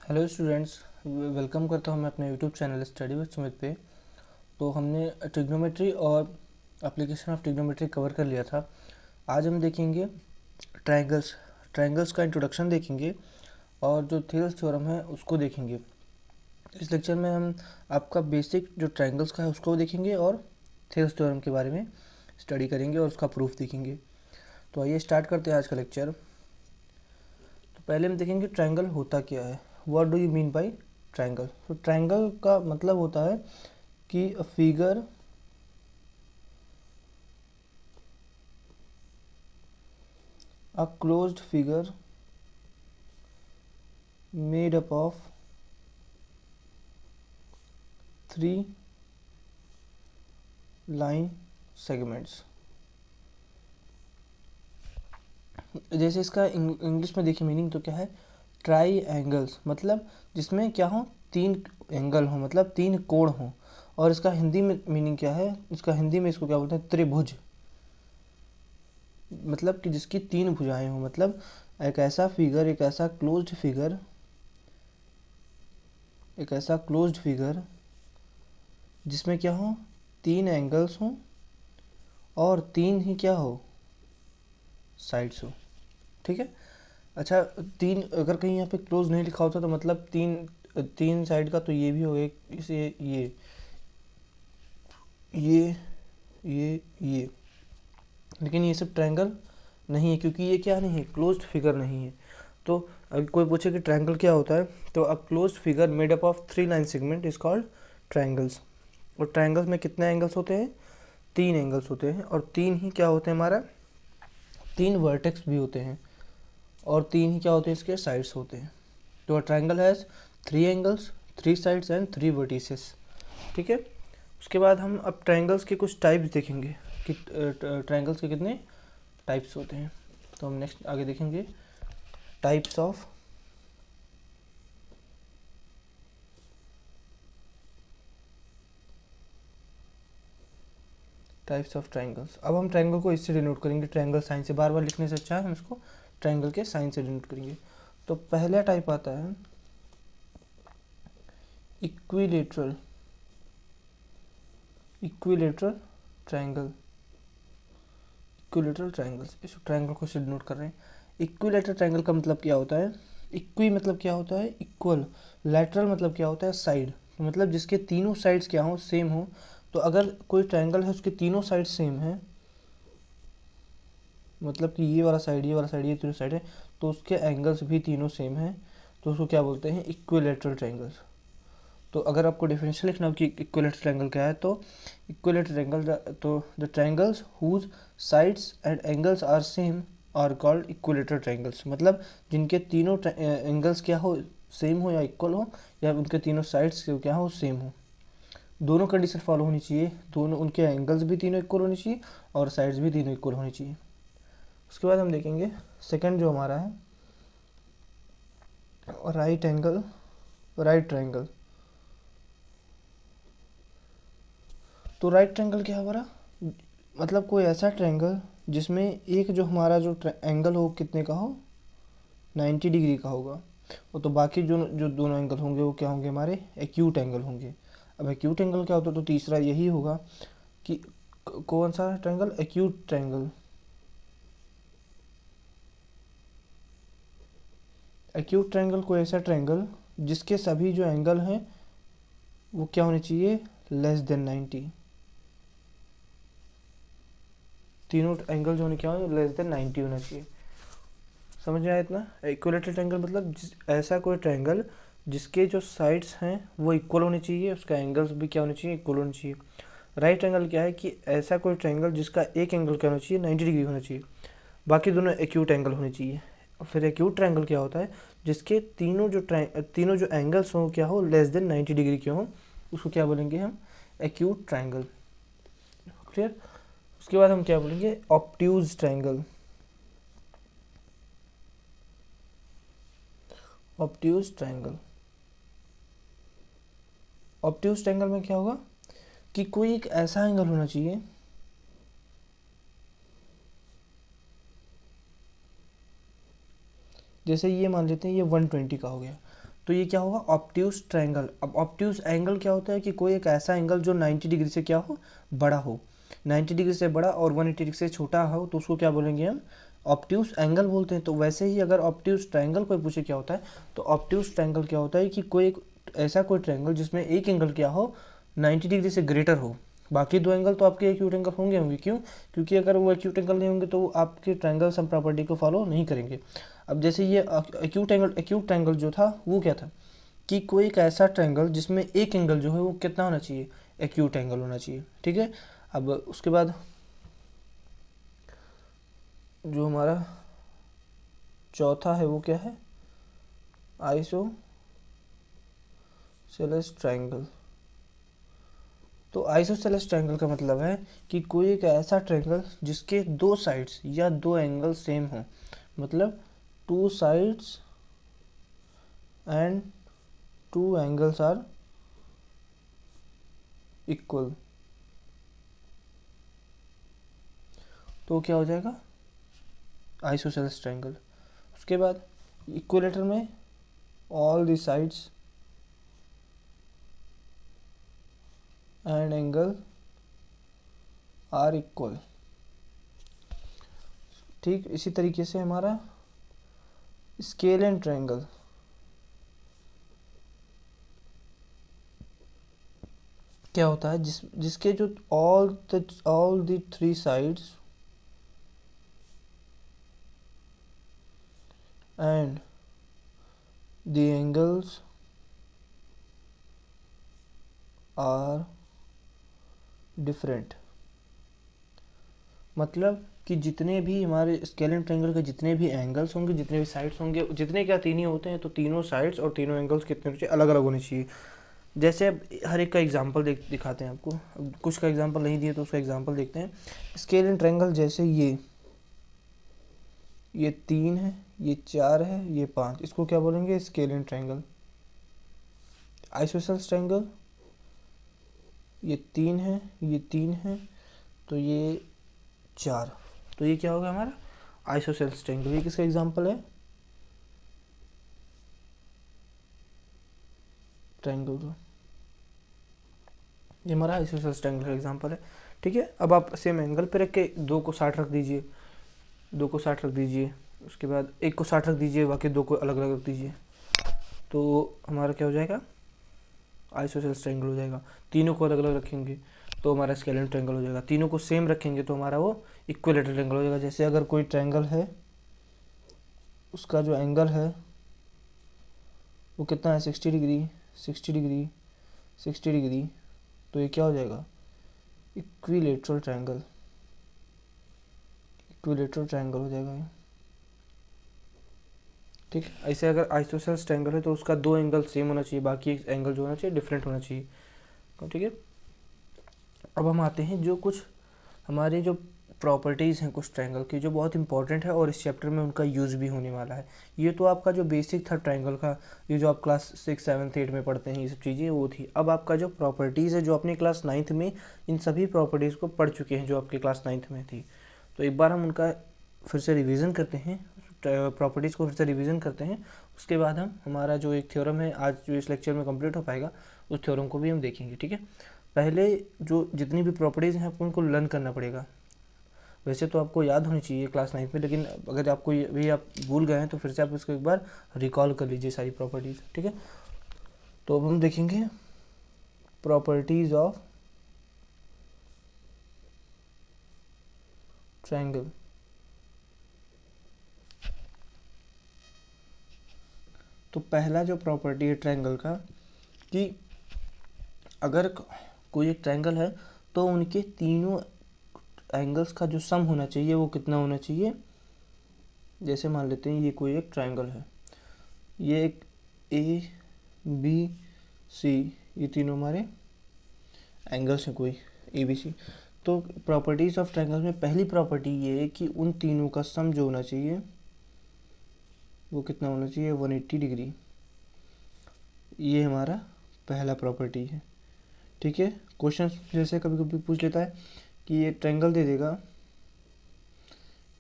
Hello students, welcome करता हूँ मैं अपने YouTube channel study with Sumit पे। तो हमने ट्रिग्नोमेट्री और एप्लीकेशन ऑफ ट्रिग्नोमेट्री कवर कर लिया था। आज हम देखेंगे ट्रायंगल्स का इंट्रोडक्शन देखेंगे और जो थियरम्स थ्योरम है उसको देखेंगे। इस लेक्चर में हम आपका बेसिक जो ट्रायंगल्स का है उसको देखेंगे और थियरम्स थ्योरम के बारे में स्टडी करेंगे और उसका प्रूफ देखेंगे। तो आइए स्टार्ट करते हैं आज का लेक्चर। तो पहले हम देखेंगे ट्रायंगल होता क्या है। What do you mean bye triangle? तो ट्रायंगल का मतलब होता है कि a figure a closed figure made up of three line segments. जैसे इसका इंग्लिश में देखिए मीनिंग तो क्या है, ट्राई एंगल्स मतलब जिसमें क्या हो, तीन एंगल हो, मतलब तीन कोण हो। और इसका हिंदी में मीनिंग क्या है, इसका हिंदी में इसको क्या बोलते हैं, त्रिभुज, मतलब कि जिसकी तीन भुजाएं हो। मतलब एक ऐसा फिगर, एक ऐसा क्लोज्ड फिगर जिसमें क्या हो, तीन एंगल्स हो और तीन ही क्या हो, साइड्स हो। ठीक है। अच्छा, तीन अगर कहीं यहाँ पे क्लोज नहीं लिखा होता तो मतलब तीन तीन साइड का तो ये भी हो, एक इसे ये ये लेकिन ये सब ट्रायंगल नहीं है, क्योंकि ये क्या नहीं है, क्लोज्ड फिगर नहीं है। तो अगर कोई पूछे कि ट्रायंगल क्या होता है, तो a closed figure made up of three line segment is called triangles. और ट्रायंगल्स में कितने एंगल्स होते हैं, तीन एंगल्स होते हैं। और तीन ही क्या होते हैं, हमारा तीन वर्टेक्स भी होते हैं और तीन ही क्या होते हैं, इसके साइड्स होते हैं। तो a triangle has three angles, three sides and three vertices. ठीक है। उसके बाद हम अब ट्रायंगल्स के कुछ टाइप्स देखेंगे कि ट्रायंगल्स के कितने टाइप्स होते हैं। तो हम नेक्स्ट आगे देखेंगे टाइप्स ऑफ ट्रायंगल्स। अब हम ट्रायंगल को इससे डिनोट करेंगे, ट्रायंगल साइन से, बार बार लिखने से अच्छा है हम इसको ट्रायंगल के साइन से डिनोट करेंगे। तो पहला टाइप आता है equilateral equilateral triangle. Equilateral triangles, इस ट्रायंगल को से डिनोट कर रहे हैं। इक्विलेटरल ट्रायंगल का मतलब क्या होता है, इक्वी मतलब क्या होता है, इक्वल। लैटरल मतलब क्या होता है, साइड। तो मतलब जिसके तीनों साइड्स क्या हो, सेम हो। तो अगर कोई ट्रायंगल है उसके तीनों साइड सेम है, मतलब कि ये वाला साइड, ये वाला साइड, ये तीनों साइड है, तो उसके एंगल्स भी तीनों सेम हैं, तो उसको क्या बोलते हैं, इक्विलेटरल ट्रायंगल्स। तो अगर आपको डेफिनेशन लिखना हो कि इक्विलेटरल ट्रायंगल क्या है, तो इक्विलेटरल ट्रायंगल, तो the triangles whose sides and angles are same are called equilateral triangles. मतलब जिनके तीनों एंगल्स क्या हो, सेम हो या इक्वल हो, या उनके तीनों साइड्स क्या हो, सेम हो। दोनों कंडीशन फॉलो होनी चाहिए, दोनों उनके एंगल्स भी तीनों इक्वल होनी चाहिए और साइड्स भी तीनों इक्वल होनी चाहिए। उसके बाद हम देखेंगे सेकंड जो हमारा है, राइट ट्रायंगल। तो राइट ट्रायंगल क्या है हमारा, मतलब कोई ऐसा ट्रायंगल जिसमें एक जो हमारा जो एंगल हो कितने का हो, 90 डिग्री का होगा। और तो बाकी जो जो दोनों एंगल होंगे वो क्या होंगे, हमारे एक्यूट एंगल होंगे। अब एक्यूट एंगल क्या होता है, तो तीसरा यही होगा कि कौन सा triangle, acute triangle. Acute triangle कोई ऐसा ट्रायंगल जिसके सभी जो एंगल हैं वो क्या होने चाहिए, लेस देन 90। तीनों एंगल जो होने क्या हो, लेस देन 90 होना चाहिए। समझ में आया इतना? इक्विलेटरल ट्रायंगल मतलब ऐसा कोई ट्रायंगल जिसके जो साइड्स हैं वो इक्वल होने चाहिए, उसका एंगल्स भी क्या होने चाहिए, इक्वल होने चाहिए। राइट एंगल क्या है कि ऐसा कोई ट्रायंगल जिसका एक एंगल क्या होना चाहिए, 90 डिग्री होना चाहिए, बाकी दोनों एक्यूट एंगल होने चाहिए। और फिर एक्यूट ट्रायंगल क्या होता है, जिसके तीनों जो एंगल्स हों क्या हो, लेस देन 90 डिग्री के हों, उसको क्या बोलेंगे हम, एक्यूट ट्रायंगल। क्लियर? उसके बाद हम क्या बोलेंगे, obtuse triangle. Obtuse triangle, obtuse triangle में क्या होगा कि कोई एक ऐसा एंगल होना चाहिए जैसे ये मान लेते हैं ये 120 का हो गया, तो ये क्या होगा, ऑब्ट्यूज ट्रायंगल। अब ऑब्ट्यूज एंगल क्या होता है कि कोई एक ऐसा एंगल जो 90 डिग्री से क्या हो, बड़ा हो, 90 डिग्री से बड़ा और 180 डिग्री से छोटा हो, तो उसको क्या बोलेंगे हम, ऑब्ट्यूज एंगल बोलते हैं। तो वैसे ही अगर ऑब्ट्यूज ट्रायंगल कोई पूछे क्या होता है, तो ऑब्ट्यूज ट्रायंगल क्या होता है कि कोई एक ऐसा कोई ट्रायंगल जिसमें एक एंगल क्या हो, 90 डिग्री से ग्रेटर हो, बाकी दो एंगल तो आपके एक्यूट एंगल होंगे। क्यों? क्योंकि अगर वो एक्यूट एंगल नहीं होंगे तो वो आपके ट्रायंगल सम प्रॉपर्टी को फॉलो नहीं करेंगे। अब जैसे ये एक्यूट एंगल जो था वो क्या था कि कोई एक ऐसा ट्रायंगल जिसमें एक एंगल जो है वो कितना होना चाहिए, एक्यूट एंगल होना चाहिए। ठीक है, अब उसके बाद जो हमारा चौथा है वो क्या है, आइसोसेलेस ट्रायंगल। तो आइसोसेलेस ट्रायंगल का मतलब है कि कोई एक ऐसा ट्रायंगल जिसके दो साइड्स या दो एंगल सेम हो, मतलब two sides and two angles are equal, तो क्या हो जाएगा, आइसोसेलेस ट्रायंगल। उसके बाद इक्विलेटर में all the sides and angle are equal. ठीक, इसी तरीके से हमारा स्केलेन ट्रायंगल, क्या होता है जिसके जो all the three sides and the angles are different. मतलब कि जितने भी हमारे स्केलेन ट्रायंगल के जितने भी एंगल्स होंगे, जितने भी साइड्स होंगे, जितने क्या तीन ही होते हैं, तो तीनों साइड्स और तीनों एंगल्स कितने होने चाहिए, अलग अलग होने चाहिए। जैसे अब हर एक का एग्जांपल दिखाते हैं आपको, अब कुछ का एग्जांपल नहीं दिए तो उसका एग्जांपल देखते हैं। स्केलेन ट्रायंगल जैसे ये 3 है, ये 4 है, ये 5, इसको क्या बोलेंगे, स्केलेन ट्रायंगल। आइसोसेलेस ट्रायंगल ये 3 है, ये 3 है, तो ये 4, तो ये क्या होगा हमारा आइसोसेलेस ट्रायंगल। ये किसका एग्जांपल है, ट्रायंगल का, ये हमारा आइसोसेलेस ट्रायंगल का एग्जांपल है। ठीक है, अब आप सेम एंगल पे रख के दो को 60 रख दीजिए, दो को 60 रख दीजिए, उसके बाद एक को 60 रख दीजिए, बाकी दो को अलग अलग रख दीजिए, तो हमारा क्या हो जाएगा, आइसोसेलेस ट्रायंगल हो जाएगा। तीनों को अलग अलग रखेंगे तो हमारा स्केलेन ट्रायंगल हो जाएगा, तीनों को सेम रखेंगे तो हमारा वो इक्विलेटरल ट्रायंगल हो जाएगा। जैसे अगर कोई ट्रायंगल है, उसका जो एंगल है वो कितना है, 60 डिग्री, 60 डिग्री, 60 डिग्री, तो ये क्या हो जाएगा, इक्विलेटरल ट्रायंगल, इक्विलेटरल ट्रायंगल हो जाएगा ये। ठीक, ऐसे अगर आइसोसेलेस ट्रायंगल है तो उसका दो एंगल सेम होना चाहिए, बाकी एक एंगल जो होना चाहिए डिफरेंट होना चाहिए। ठीक है, अब हम आते हैं जो कुछ हमारे जो प्रॉपर्टीज़ हैं कुछ ट्रायंगल की, जो बहुत इंपॉर्टेंट है और इस चैप्टर में उनका यूज़ भी होने वाला है। ये तो आपका जो बेसिक था ट्रायंगल का, ये जो आप क्लास 6, 7, 8 में पढ़ते हैं, ये सब चीज़ें वो थी। अब आपका जो प्रॉपर्टीज़ है, जो अपने क्लास 9th में इन सभी प्रॉपर्टीज़ को पढ़ चुके हैं, जो आपके क्लास 9th में थी, तो एक बार हम उनका फिर से रिविज़न करते हैं, प्रॉपर्टीज़ को फिर से रिवीजन करते हैं। उसके बाद हम हमारा जो एक थ्योरम है आज जो इस लेक्चर में कंप्लीट हो पाएगा, उस थ्योरम को भी हम देखेंगे। ठीक है, पहले जो जितनी भी प्रॉपर्टीज़ हैं आपको उनको लर्न करना पड़ेगा। वैसे तो आपको याद होनी चाहिए क्लास 9 में, लेकिन अगर आपको भी आप भूल गए हैं तो फिर से आप इसको एक बार रिकॉल कर लीजिए सारी प्रॉपर्टीज़। ठीक है, तो अब हम देखेंगे प्रॉपर्टीज़ ऑफ ट्रायंगल। तो पहला जो प्रॉपर्टी है ट्रायंगल का कि अगर कोई एक ट्रायंगल है तो उनके तीनों एंगल्स का जो सम होना चाहिए वो कितना होना चाहिए। जैसे मान लेते हैं ये कोई एक ट्रायंगल है, ये एक ए बी सी, ये तीनों हमारे एंगल्स हैं कोई ए बी सी। तो प्रॉपर्टीज़ ऑफ ट्रायंगल में पहली प्रॉपर्टी ये है कि उन तीनों का सम जो होना चाहिए वो कितना होना चाहिए, 180 डिग्री। ये हमारा पहला प्रॉपर्टी है। ठीक है, क्वेश्चन जैसे कभी कभी पूछ लेता है कि ये ट्रायंगल दे देगा,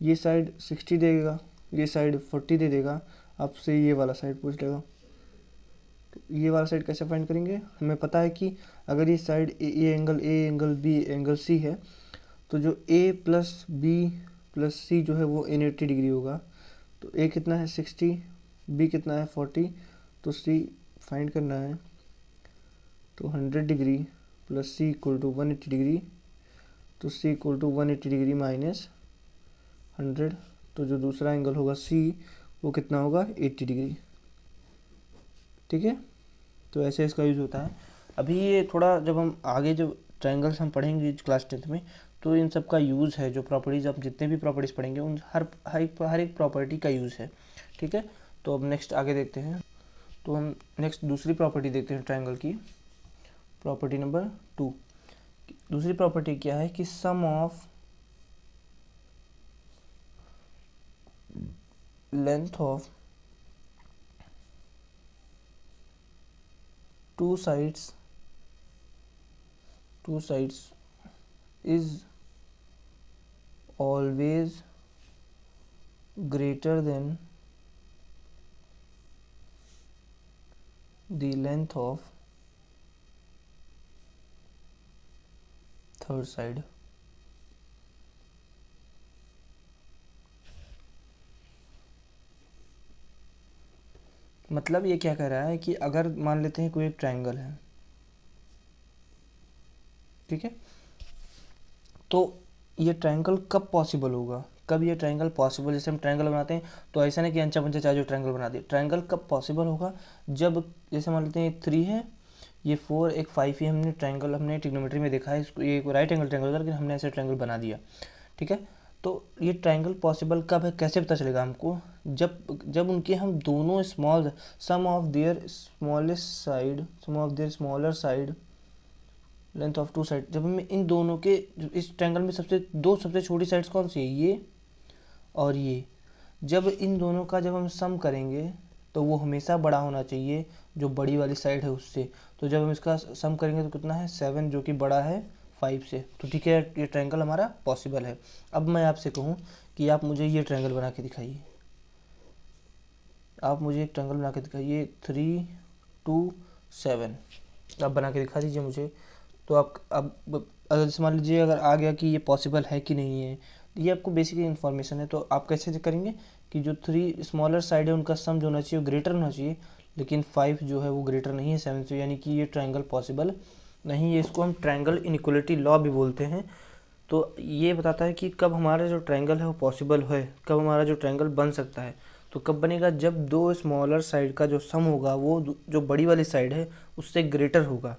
ये साइड 60 देगा, ये साइड 40 दे देगा, आपसे ये वाला साइड पूछ लेगा। ये वाला साइड कैसे फाइंड करेंगे, हमें पता है कि अगर ये side A angle B angle C है, तो जो A plus B plus C जो है वो 180 डिग्री होगा। तो ए कितना है 60, बी कितना है 40, तो सी फाइंड करना है। तो 100 degree plus C equal to 180 degree, तो C equal to 180 degree minus 100, तो जो दूसरा एंगल होगा सी वो कितना होगा 80 डिग्री। ठीक है, तो ऐसे इसका यूज़ होता है। अभी ये थोड़ा जब हम आगे जो ट्रायंगल्स हम पढ़ेंगे क्लास 10th में, तो इन सब का यूज़ है, जो प्रॉपर्टीज़ आप जितने भी प्रॉपर्टीज़ पढ़ेंगे उन हर एक प्रॉपर्टी का यूज़ है। ठीक है, तो अब नेक्स्ट आगे देखते हैं। तो हम नेक्स्ट दूसरी प्रॉपर्टी देखते हैं ट्रायंगल की, प्रॉपर्टी नंबर 2। दूसरी प्रॉपर्टी क्या है कि sum of length of two sides is always greater than the length of third side। मतलब ये क्या कह रहा है कि अगर मान लेते हैं कोई एक ट्रायंगल है, ठीक है, तो ये ट्रायंगल कब पॉसिबल होगा, कब ये ट्रायंगल पॉसिबल, जैसे हम ट्रायंगल बनाते हैं तो ऐसा नहीं कि अंचा पंचा चाहे जो ट्रायंगल बना दिए। ट्रायंगल कब पॉसिबल होगा, जब जैसे मान लेते हैं 3 है, ये 4 एक 5, ये हमने ट्रायंगल हमने ट्रिग्नोमेट्री में देखा है, इसको ये राइट एंगल ट्रायंगल होता है, लेकिन हमने ऐसे ट्रायंगल बना दिया। ठीक है, तो ये ट्रायंगल पॉसिबल कब है, कैसे पता चलेगा हमको, जब उनके हम दोनों sum of their smaller side length of two side, जब हमें इन दोनों के इस ट्रायंगल में सबसे छोटी साइड्स कौन सी है, ये और ये, जब इन दोनों का जब हम सम करेंगे तो वो हमेशा बड़ा होना चाहिए जो बड़ी वाली साइड है उससे। तो जब हम इसका सम करेंगे तो कितना है 7, जो कि बड़ा है 5 से। तो ठीक है, ये ट्रायंगल हमारा पॉसिबल है। अब मैं आपसे कहूँ कि आप मुझे ये ट्रायंगल बना के दिखाइए, आप मुझे एक ट्रायंगल बना के दिखाइए 3, 2, 7, आप बना के दिखा दीजिए मुझे। तो आप अब अगर मान लीजिए अगर आ गया कि ये पॉसिबल है कि नहीं है, ये आपको बेसिक इन्फॉर्मेशन है। तो आप कैसे चेक करेंगे कि जो 3 स्मॉलर साइड है उनका सम जो होना चाहिए वो ग्रेटर होना चाहिए, लेकिन 5 जो है वो ग्रेटर नहीं है 7 से, यानी कि ये ट्रायंगल पॉसिबल नहीं है। इसको हम ट्रायंगल इनइक्वालिटी लॉ भी बोलते हैं। तो ये बताता है कि कब हमारा जो ट्रायंगल है वो पॉसिबल है, कब हमारा जो ट्रायंगल बन सकता है। तो कब बनेगा, जब 2 स्मॉलर साइड का जो सम होगा वो जो बड़ी वाली साइड है उससे ग्रेटर होगा,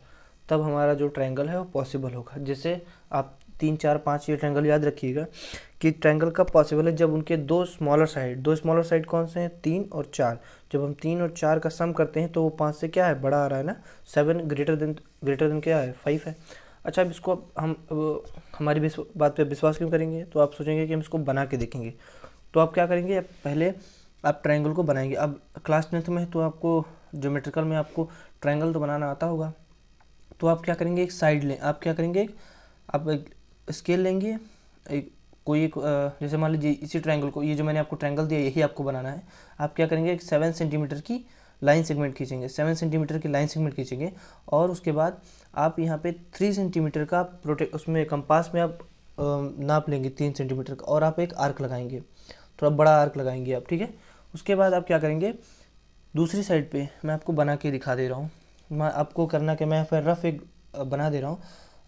तब हमारा जो ट्रायंगल है वो पॉसिबल होगा। जैसे आप 3, 4, 5 ये ट्रायंगल याद रखिएगा कि ट्रायंगल कब पॉसिबल है, जब उनके दो स्मॉलर साइड कौन से हैं 3 और 4। जब हम 3 और 4 का सम करते हैं तो वो 5 से क्या है बड़ा आ रहा है ना, 7 ग्रेटर देन क्या है 5 है। अच्छा, अब इसको हम हमारी बात पे विश्वास क्यों करेंगे, तो आप सोचेंगे कि हम इसको बना के देखेंगे। तो आप क्या करेंगे, पहले आप ट्रायंगल को बनाएंगे। अब क्लास 10th में तो आपको ज्योमेट्रिकल में आपको ट्रायंगल तो बनाना आता होगा। तो आप क्या करेंगे, एक साइड लें, आप क्या करेंगे, आप एक स्केल लेंगे, जैसे मान लीजिए इसी ट्रायंगल को, ये जो मैंने आपको ट्रायंगल दिया यही आपको बनाना है। आप क्या करेंगे, एक 7 सेंटीमीटर की लाइन सेगमेंट खींचेंगे, 7 सेंटीमीटर की लाइन सेगमेंट खींचेंगे, और उसके बाद आप यहाँ पे 3 सेंटीमीटर का उसमें कंपास में आप नाप लेंगे 3 सेंटीमीटर का, और आप एक आर्क लगाएंगे, थोड़ा बड़ा आर्क लगाएंगे आप। ठीक है, उसके बाद आप क्या करेंगे, दूसरी साइड पे मैं आपको बना के दिखा दे रहा हूँ, मैं आपको करना कि मैं फिर रफ एक बना दे रहा हूँ।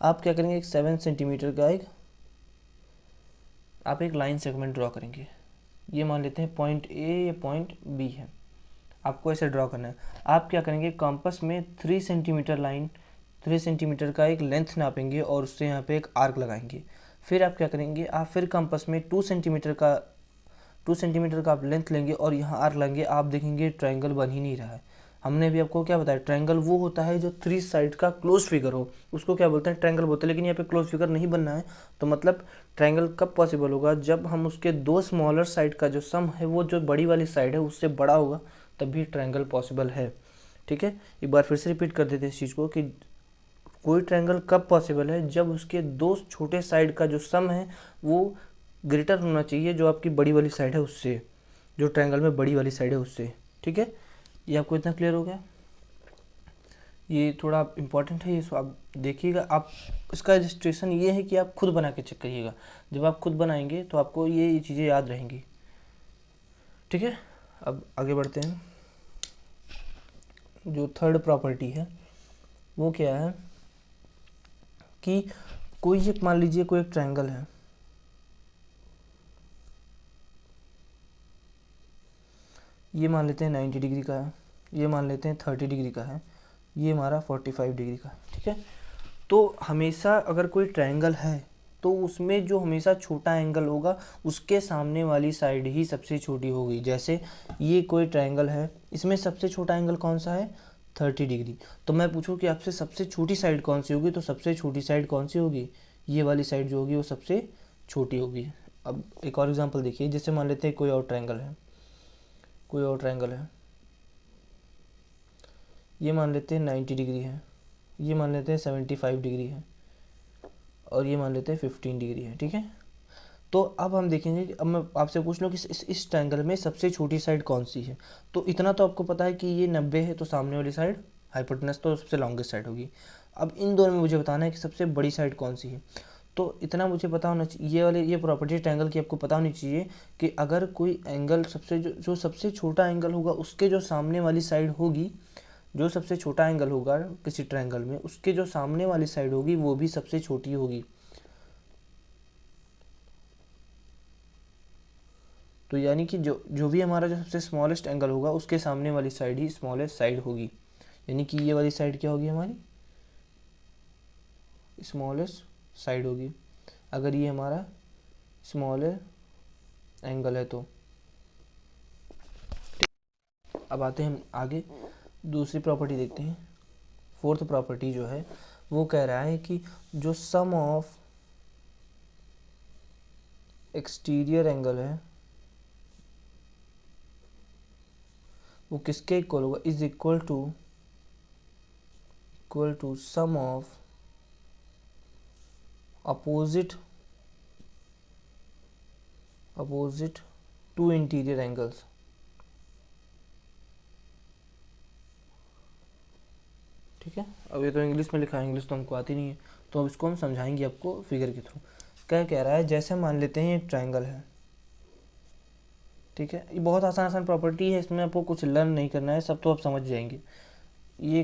आप क्या करेंगे, एक 7 सेंटीमीटर का आप एक लाइन सेगमेंट ड्रॉ करेंगे। ये मान लेते हैं पॉइंट ए या पॉइंट बी है, आपको ऐसे ड्रॉ करना है। आप क्या करेंगे, कंपास में 3 सेंटीमीटर का एक लेंथ नापेंगे और उससे यहाँ पे एक आर्क लगाएंगे। फिर आप क्या करेंगे, आप फिर कंपास में 2 सेंटीमीटर का आप लेंथ लेंगे और यहाँ आर्क लगाएंगे। आप देखेंगे ट्रायंगल बन ही नहीं रहा है। हमने भी आपको क्या बताया, ट्रायंगल वो होता है जो 3 साइड का क्लोज फिगर हो, उसको क्या बोलते हैं, ट्रायंगल बोलते हैं। लेकिन यहाँ पे क्लोज फिगर नहीं बनना है। तो मतलब ट्रायंगल कब पॉसिबल होगा, जब हम उसके 2 स्मॉलर साइड का जो सम है वो जो बड़ी वाली साइड है उससे बड़ा होगा, तभी ट्रायंगल पॉसिबल है। ठीक है, एक बार फिर से रिपीट कर देते हैं इस चीज़ को कि कोई ट्रायंगल कब पॉसिबल है, जब उसके 2 छोटे साइड का जो सम है वो ग्रेटर होना चाहिए जो आपकी बड़ी वाली साइड है उससे, जो ट्रायंगल में बड़ी वाली साइड है उससे। ठीक है, ये आपको इतना क्लियर हो गया। ये थोड़ा इम्पोर्टेंट है, ये सो आप देखिएगा। आप इसका इलस्ट्रेशन ये है कि आप खुद बना के चेक करिएगा। जब आप खुद बनाएंगे तो आपको ये चीज़ें याद रहेंगी। ठीक है, अब आगे बढ़ते हैं। जो थर्ड प्रॉपर्टी है वो क्या है कि कोई एक, मान लीजिए कोई एक ट्रायंगल है, ये मान लेते हैं 90 डिग्री का है, ये मान लेते हैं 30 डिग्री का है, ये हमारा 45 डिग्री का है। ठीक है, तो हमेशा अगर कोई ट्रायंगल है तो उसमें जो हमेशा छोटा एंगल होगा उसके सामने वाली साइड ही सबसे छोटी होगी। जैसे ये कोई ट्रायंगल है, इसमें सबसे छोटा एंगल कौन सा है, 30 डिग्री। तो मैं पूछूं कि आपसे सबसे छोटी साइड कौन सी होगी, तो सबसे छोटी साइड कौन सी होगी, ये वाली साइड जो होगी वो सबसे छोटी होगी। अब एक और एग्जांपल देखिए, जैसे मान लेते हैं कोई और ट्रायंगल है, कोई और ट्रायंगल है, ये मान लेते हैं 90 डिग्री है, ये मान लेते हैं 75 डिग्री है, और ये मान लेते हैं 15 डिग्री है। ठीक है, तो अब हम देखेंगे कि अब मैं आपसे पूछ लूँ कि इस ट्रायंगल में सबसे छोटी साइड कौन सी है। तो इतना तो आपको पता है कि ये 90 है, तो सामने वाली साइड हाइपोटेनस तो सबसे लॉन्गेस्ट साइड होगी। अब इन दोनों में मुझे बताना है कि सबसे बड़ी साइड कौन सी है। तो इतना मुझे पता होना चाहिए, ये प्रॉपर्टी ट्रायंगल की आपको पता होनी चाहिए कि अगर कोई एंगल सबसे जो सबसे छोटा एंगल होगा उसके जो सामने वाली साइड होगी, जो सबसे छोटा एंगल होगा किसी ट्रायंगल में उसके जो सामने वाली साइड होगी वो भी सबसे छोटी होगी। तो यानी कि जो भी हमारा जो सबसे स्मॉलेस्ट एंगल होगा उसके सामने वाली साइड ही स्मॉलेस्ट साइड होगी। यानी कि ये वाली साइड क्या होगी, हमारी स्मॉलेस्ट साइड होगी अगर ये हमारा स्मॉलर एंगल है तो। अब आते हैं हम आगे, दूसरी प्रॉपर्टी देखते हैं। फोर्थ प्रॉपर्टी जो है वो कह रहा है कि जो सम ऑफ एक्सटीरियर एंगल है वो किसके इक्वल होगा, is equal to sum of opposite to interior angles. ठीक है, अब ये तो इंग्लिश में लिखा है, इंग्लिश तो हमको आती नहीं है, तो अब इसको हम समझाएंगे आपको फिगर के थ्रू। क्या कह रहा है, जैसे मान लेते हैं ये ट्रायंगल है, ठीक है, ये बहुत आसान प्रॉपर्टी है, इसमें आपको कुछ लर्न नहीं करना है, सब तो आप समझ जाएंगे। ये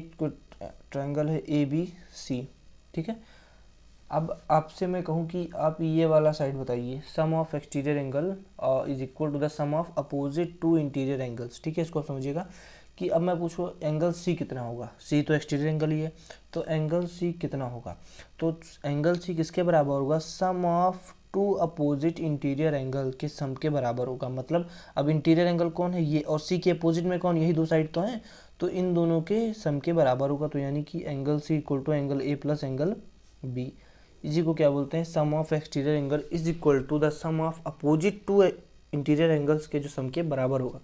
ट्रायंगल है ABC, ठीक है। अब आपसे मैं कहूँ कि आप ये वाला साइड बताइए, sum of exterior angle is equal to the sum of opposite to interior angles. ठीक है, इसको आप समझिएगा कि अब मैं पूछूँ एंगल C कितना होगा, C तो एक्सटीरियर एंगल ही है, तो एंगल C कितना होगा, तो एंगल C किसके बराबर होगा, sum of two opposite interior angle के सम के बराबर होगा। मतलब अब इंटीरियर एंगल कौन है, ये, और C के अपोजिट में कौन, यही दो साइड तो हैं, तो इन दोनों के सम के बराबर होगा। तो यानी कि angle C equal to angle A plus angle B, इसी को क्या बोलते हैं, sum of exterior angle is equal to the sum of opposite to interior angles के जो सम के बराबर होगा।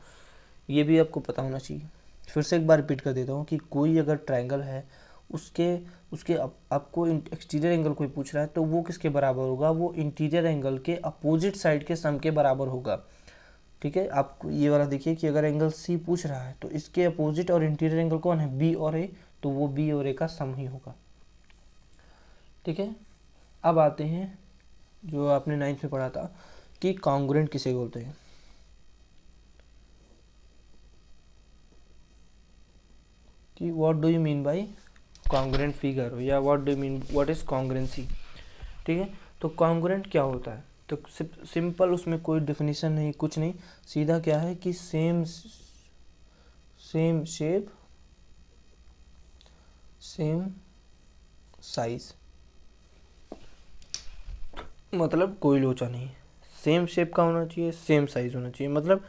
ये भी आपको पता होना चाहिए। फिर से एक बार रिपीट कर देता हूँ कि कोई अगर ट्रायंगल है उसके आपको एक्सटीरियर एंगल कोई पूछ रहा है तो वो किसके बराबर होगा, वो इंटीरियर एंगल के अपोजिट साइड के सम के बराबर होगा। ठीक है, आपको ये वाला देखिए कि अगर एंगल C पूछ रहा है तो इसके अपोजिट और इंटीरियर एंगल कौन है, B और A, तो वो B और A का सम ही होगा। ठीक है, अब आते हैं जो आपने 9th में पढ़ा था कि कॉन्ग्रुएंट किसे बोलते हैं। कि what do you mean by congruent figure, या what do you mean what is congruency. ठीक है, तो कॉन्ग्रुएंट क्या होता है, तो सिंपल, उसमें कोई डेफिनेशन नहीं, कुछ नहीं, सीधा क्या है कि सेम शेप सेम साइज, मतलब कोई लोचा नहीं, सेम शेप का होना चाहिए, सेम साइज होना चाहिए। मतलब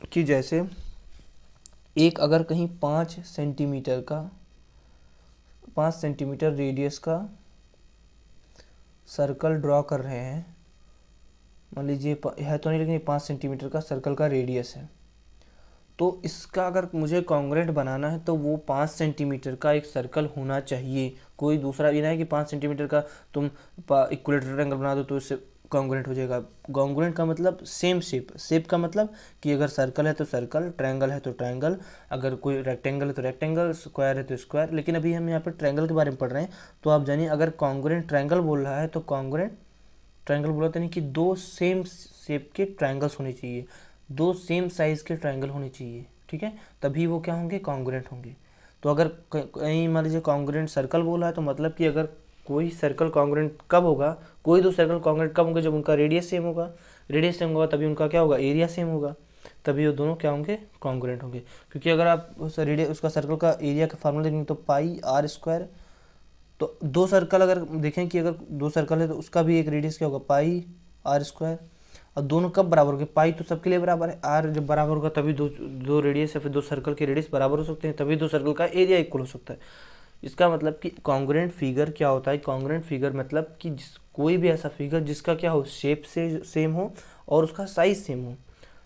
कि जैसे एक अगर कहीं 5 सेंटीमीटर रेडियस का सर्कल ड्रॉ कर रहे हैं, मान लीजिए है तो नहीं, लेकिन 5 सेंटीमीटर का सर्कल का रेडियस है, तो इसका अगर मुझे कॉन्ग्रुएंट बनाना है तो वो 5 सेंटीमीटर का एक सर्कल होना चाहिए। कोई दूसरा ये ना है कि 5 सेंटीमीटर का तुम इक्विलेटरल एंगल बना दो तो इससे कॉन्ग्रुएंट हो जाएगा। कॉन्ग्रुएंट का मतलब सेम शेप, शेप का मतलब कि अगर सर्कल है तो सर्कल, ट्रायंगल है तो ट्रायंगल, अगर कोई रेक्टेंगल है तो रेक्टेंगल, स्क्वायर है तो स्क्वायर। लेकिन अभी हम यहाँ पर ट्रायंगल के बारे में पढ़ रहे हैं, तो आप जानिए अगर कॉन्ग्रुएंट ट्रायंगल बोल रहा है तो कॉन्ग्रुएंट ट्रायंगल बोला था नहीं कि दो सेम शेप के ट्रायंगल्स होने चाहिए, दो सेम साइज के ट्रायंगल होने चाहिए, ठीक है, तभी वो क्या होंगे, कॉन्ग्रुएंट होंगे। तो अगर कहीं मान लीजिए कॉन्ग्रुएंट सर्कल बोला है तो मतलब कि अगर कोई सर्कल कॉन्ग्रुएंट कब होगा, कोई दो सर्कल कॉन्ग्रुएंट कब होंगे, जब उनका रेडियस सेम होगा, रेडियस सेम होगा तभी उनका क्या होगा, एरिया सेम होगा, तभी वो दोनों क्या होंगे, कॉन्ग्रुएंट होंगे। क्योंकि अगर आप उस रेडियस उसका सर्कल का एरिया का फार्मूला देखेंगे तो पाई आर स्क्वायर, तो दो सर्कल अगर देखें कि अगर दो सर्कल है तो उसका भी एक रेडियस क्या होगा, पाई आर स्क्वायर। और दोनों कब बराबर होंगे, पाई तो सबके लिए बराबर है, आर जब बराबर होगा तभी दो दो रेडियस या फिर दो सर्कल के रेडियस बराबर हो सकते हैं, तभी दो सर्कल का एरिया इक्वल हो सकता है। इसका मतलब कि कॉन्ग्रुएंट फिगर क्या होता है, कॉन्ग्रुएंट फिगर मतलब कि कोई भी ऐसा फिगर जिसका क्या हो, शेप से सेम हो और उसका साइज सेम हो।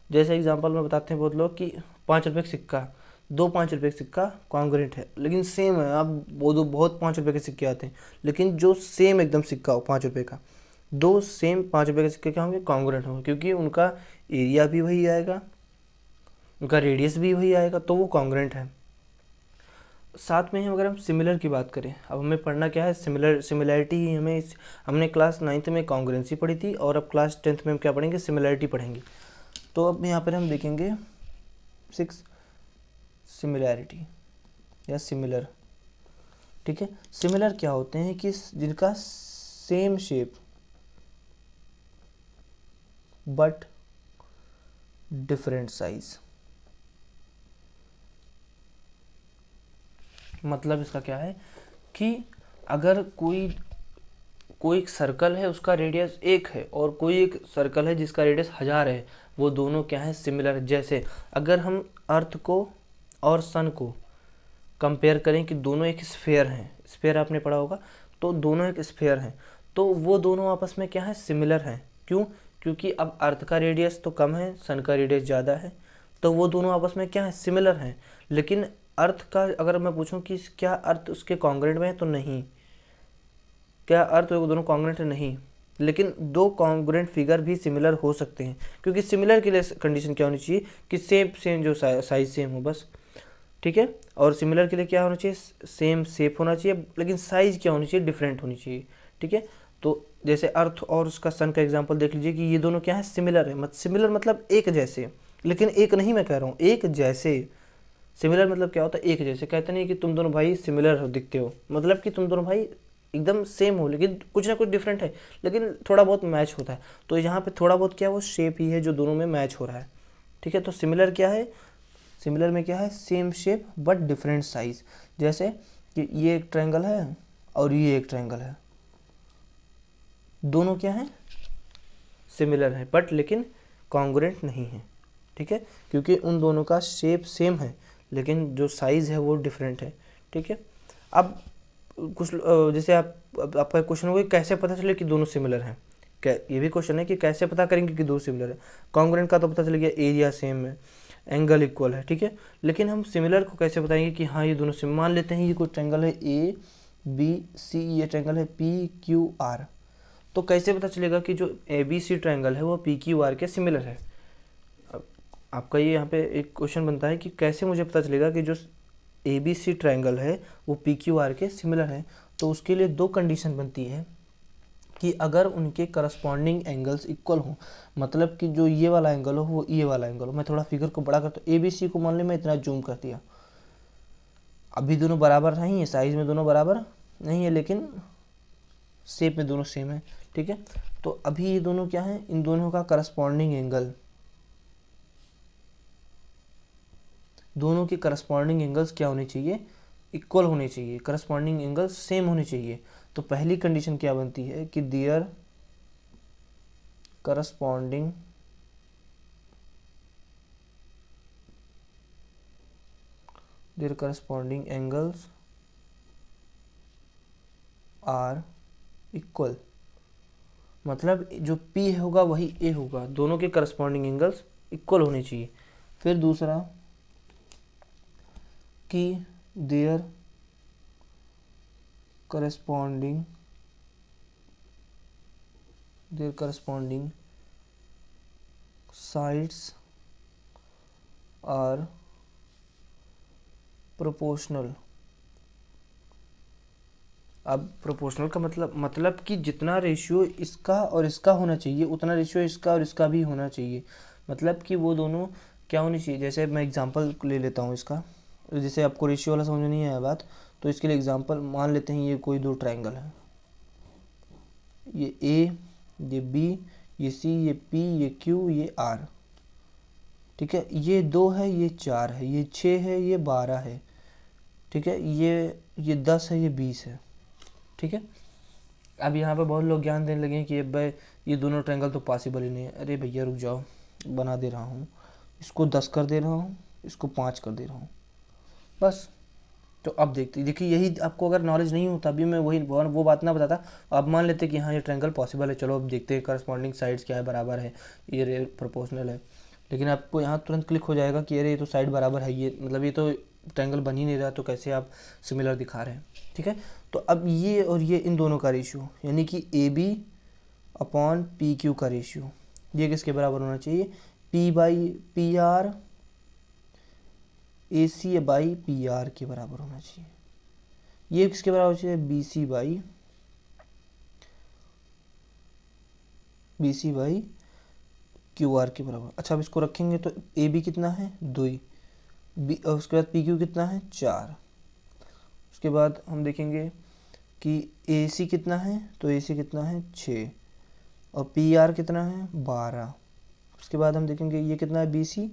जैसे एग्जांपल में बताते हैं बहुत लोग कि 5 रुपये का सिक्का, दो 5 रुपये का सिक्का कॉन्ग्रुएंट है लेकिन सेम है, आप वो दो बहुत 5 रुपये के सिक्के आते हैं लेकिन जो सेम एकदम सिक्का हो 5 रुपये का, दो सेम 5 रुपये के सिक्के क्या होंगे, कॉन्ग्रुएंट होंगे, क्योंकि उनका एरिया भी वही आएगा, उनका रेडियस भी वही आएगा, तो वो कॉन्ग्रुएंट है। साथ में ही अगर हम सिमिलर की बात करें, अब हमें पढ़ना क्या है, सिमिलैरिटी ही हमें, हमने क्लास 9th में कॉन्ग्रुएंसी पढ़ी थी और अब क्लास 10th में हम क्या पढ़ेंगे, सिमिलैरिटी पढ़ेंगे। तो अब यहाँ पर हम देखेंगे 6 सिमिलैरिटी या सिमिलर, ठीक है। सिमिलर क्या होते हैं कि जिनका same shape but different size. मतलब इसका क्या है कि अगर कोई एक सर्कल है उसका रेडियस 1 है और कोई एक सर्कल है जिसका रेडियस 1000 है, वो दोनों क्या है, सिमिलर। जैसे अगर हम अर्थ को और सन को कंपेयर करें कि दोनों एक स्फेयर हैं, स्फेयर आपने पढ़ा होगा, तो दोनों एक स्फेयर हैं, तो वो दोनों आपस में क्या है, सिमिलर हैं। क्यों, क्योंकि अब अर्थ का रेडियस तो कम है, सन का रेडियस ज़्यादा है, तो वो दोनों आपस में क्या है, सिमिलर हैं। लेकिन अर्थ का अगर मैं पूछूं कि क्या अर्थ उसके कॉन्ग्रुएंट में है, तो नहीं। क्या अर्थ वो दोनों कॉन्ग्रुएंट है, नहीं। लेकिन दो कॉन्ग्रुएंट फिगर भी सिमिलर हो सकते हैं, क्योंकि सिमिलर के लिए कंडीशन क्या होनी चाहिए कि सेम सेम जो साइज सेम हो बस, ठीक है। और सिमिलर के लिए क्या होना चाहिए, सेम शेप होना चाहिए, लेकिन साइज क्या होनी चाहिए, डिफरेंट होनी चाहिए, ठीक है। तो जैसे अर्थ और उसका सन का एग्जांपल देख लीजिए कि ये दोनों क्या है, सिमिलर है। सिमिलर मतलब एक जैसे, लेकिन एक नहीं मैं कह रहा हूँ, एक जैसे। सिमिलर मतलब क्या होता है, एक जैसे। कहते नहीं कि तुम दोनों भाई सिमिलर हो, दिखते हो, मतलब कि तुम दोनों भाई एकदम सेम हो लेकिन कुछ ना कुछ डिफरेंट है, लेकिन थोड़ा बहुत मैच होता है। तो यहाँ पे थोड़ा बहुत क्या है, वो शेप ही है जो दोनों में मैच हो रहा है, ठीक है। तो सिमिलर क्या है, सिमिलर में क्या है, same shape but different size. जैसे कि ये एक ट्रायंगल है और ये एक ट्रायंगल है, दोनों क्या है, सिमिलर है बट लेकिन कॉन्ग्रुएंट नहीं है, ठीक है, क्योंकि उन दोनों का शेप सेम है लेकिन जो साइज है वो डिफरेंट है, ठीक है। अब कुछ जैसे आपका क्वेश्चन होगा कैसे पता चले कि दोनों सिमिलर हैं, ये भी क्वेश्चन है कि कैसे पता करेंगे कि दो सिमिलर है। कॉन्ग्रुएंट का तो पता चल गया, एरिया सेम है, एंगल इक्वल है, ठीक है। लेकिन हम सिमिलर को कैसे बताएंगे कि हाँ ये दोनों सिमिलर, मान लेते हैं ये कोई ट्रायंगल है ए बी सी, ये ट्रायंगल है पी क्यू आर, तो कैसे पता चलेगा कि जो ए बी सी ट्रायंगल है वो पी क्यू आर के सिमिलर है। अब आपका ये यहाँ पे एक क्वेश्चन बनता है कि कैसे मुझे पता चलेगा कि जो ए बी सी ट्रायंगल है वो पी क्यू आर के सिमिलर है। तो उसके लिए दो कंडीशन बनती है कि अगर उनके करस्पॉन्डिंग एंगल्स इक्वल हों, मतलब कि जो ये वाला एंगल हो वो ये वाला एंगल हो। मैं थोड़ा फिगर को बड़ा करता हूँ, ए बी सी को मान ली मैं इतना जूम कर दिया, अभी दोनों बराबर नहीं है, साइज में दोनों बराबर नहीं है लेकिन शेप में दोनों सेम है, ठीक है। तो अभी ये दोनों क्या है, इन दोनों का करस्पॉन्डिंग एंगल, दोनों के करस्पॉन्डिंग एंगल्स क्या होने चाहिए, इक्वल होने चाहिए, करस्पॉन्डिंग एंगल्स सेम होने चाहिए। तो पहली कंडीशन क्या बनती है कि their corresponding angles are equal, मतलब जो P होगा वही A होगा, दोनों के करस्पॉन्डिंग एंगल्स इक्वल होने चाहिए। फिर दूसरा कि their corresponding their corresponding sides are proportional. अब प्रोपोर्शनल का मतलब कि जितना रेशियो इसका और इसका होना चाहिए उतना रेशियो इसका और इसका भी होना चाहिए। मतलब कि वो दोनों क्या होनी चाहिए। जैसे मैं एग्जांपल ले लेता हूँ इसका, जैसे आपको रेशियो वाला समझ में नहीं आया बात, तो इसके लिए एग्जांपल मान लेते हैं ये कोई दो ट्रायंगल है, ये ए, ये बी, ये सी, ये पी, ये क्यू, ये आर। ठीक है, ये 2 है, ये 4 है, ये 6 है, ये 12 है। ठीक है, ये 10 है, ये 20 है। ठीक है, अब यहाँ पे बहुत लोग ज्ञान देने लगे हैं कि भाई ये दोनों ट्रायंगल तो पॉसिबल ही नहीं है। अरे भैया रुक जाओ, बना दे रहा हूँ, इसको 10 कर दे रहा हूँ, इसको 5 कर दे रहा हूँ, बस। तो अब देखिए यही आपको अगर नॉलेज नहीं होता, अभी मैं वही वो बात ना बताता, अब मान लेते कि हाँ ये ट्रायंगल पॉसिबल है, चलो अब देखते हैं करस्पॉन्डिंग साइड्स क्या है, बराबर है, ये प्रोपोर्शनल है। लेकिन आपको यहाँ तुरंत क्लिक हो जाएगा कि अरे ये तो साइड बराबर है, ये मतलब ये तो ट्रायंगल बन ही नहीं रहा, तो कैसे आप सिमिलर दिखा रहे हैं। ठीक है, तो अब ये और ये इन दोनों का रेशियो यानी कि A B upon P Q का रेशियो ये किसके बराबर होना चाहिए, P by P R, A C by P R के बराबर होना चाहिए। ये किसके बराबर चाहिए, B C by Q R के बराबर। अच्छा, अब इसको रखेंगे तो ए बी कितना है 2, बी उसके बाद पी क्यू कितना है 4। उसके बाद हम देखेंगे कि ए सी कितना है, तो ए सी कितना है 6 और पी आर कितना है 12। उसके बाद हम देखेंगे ये कितना है बी सी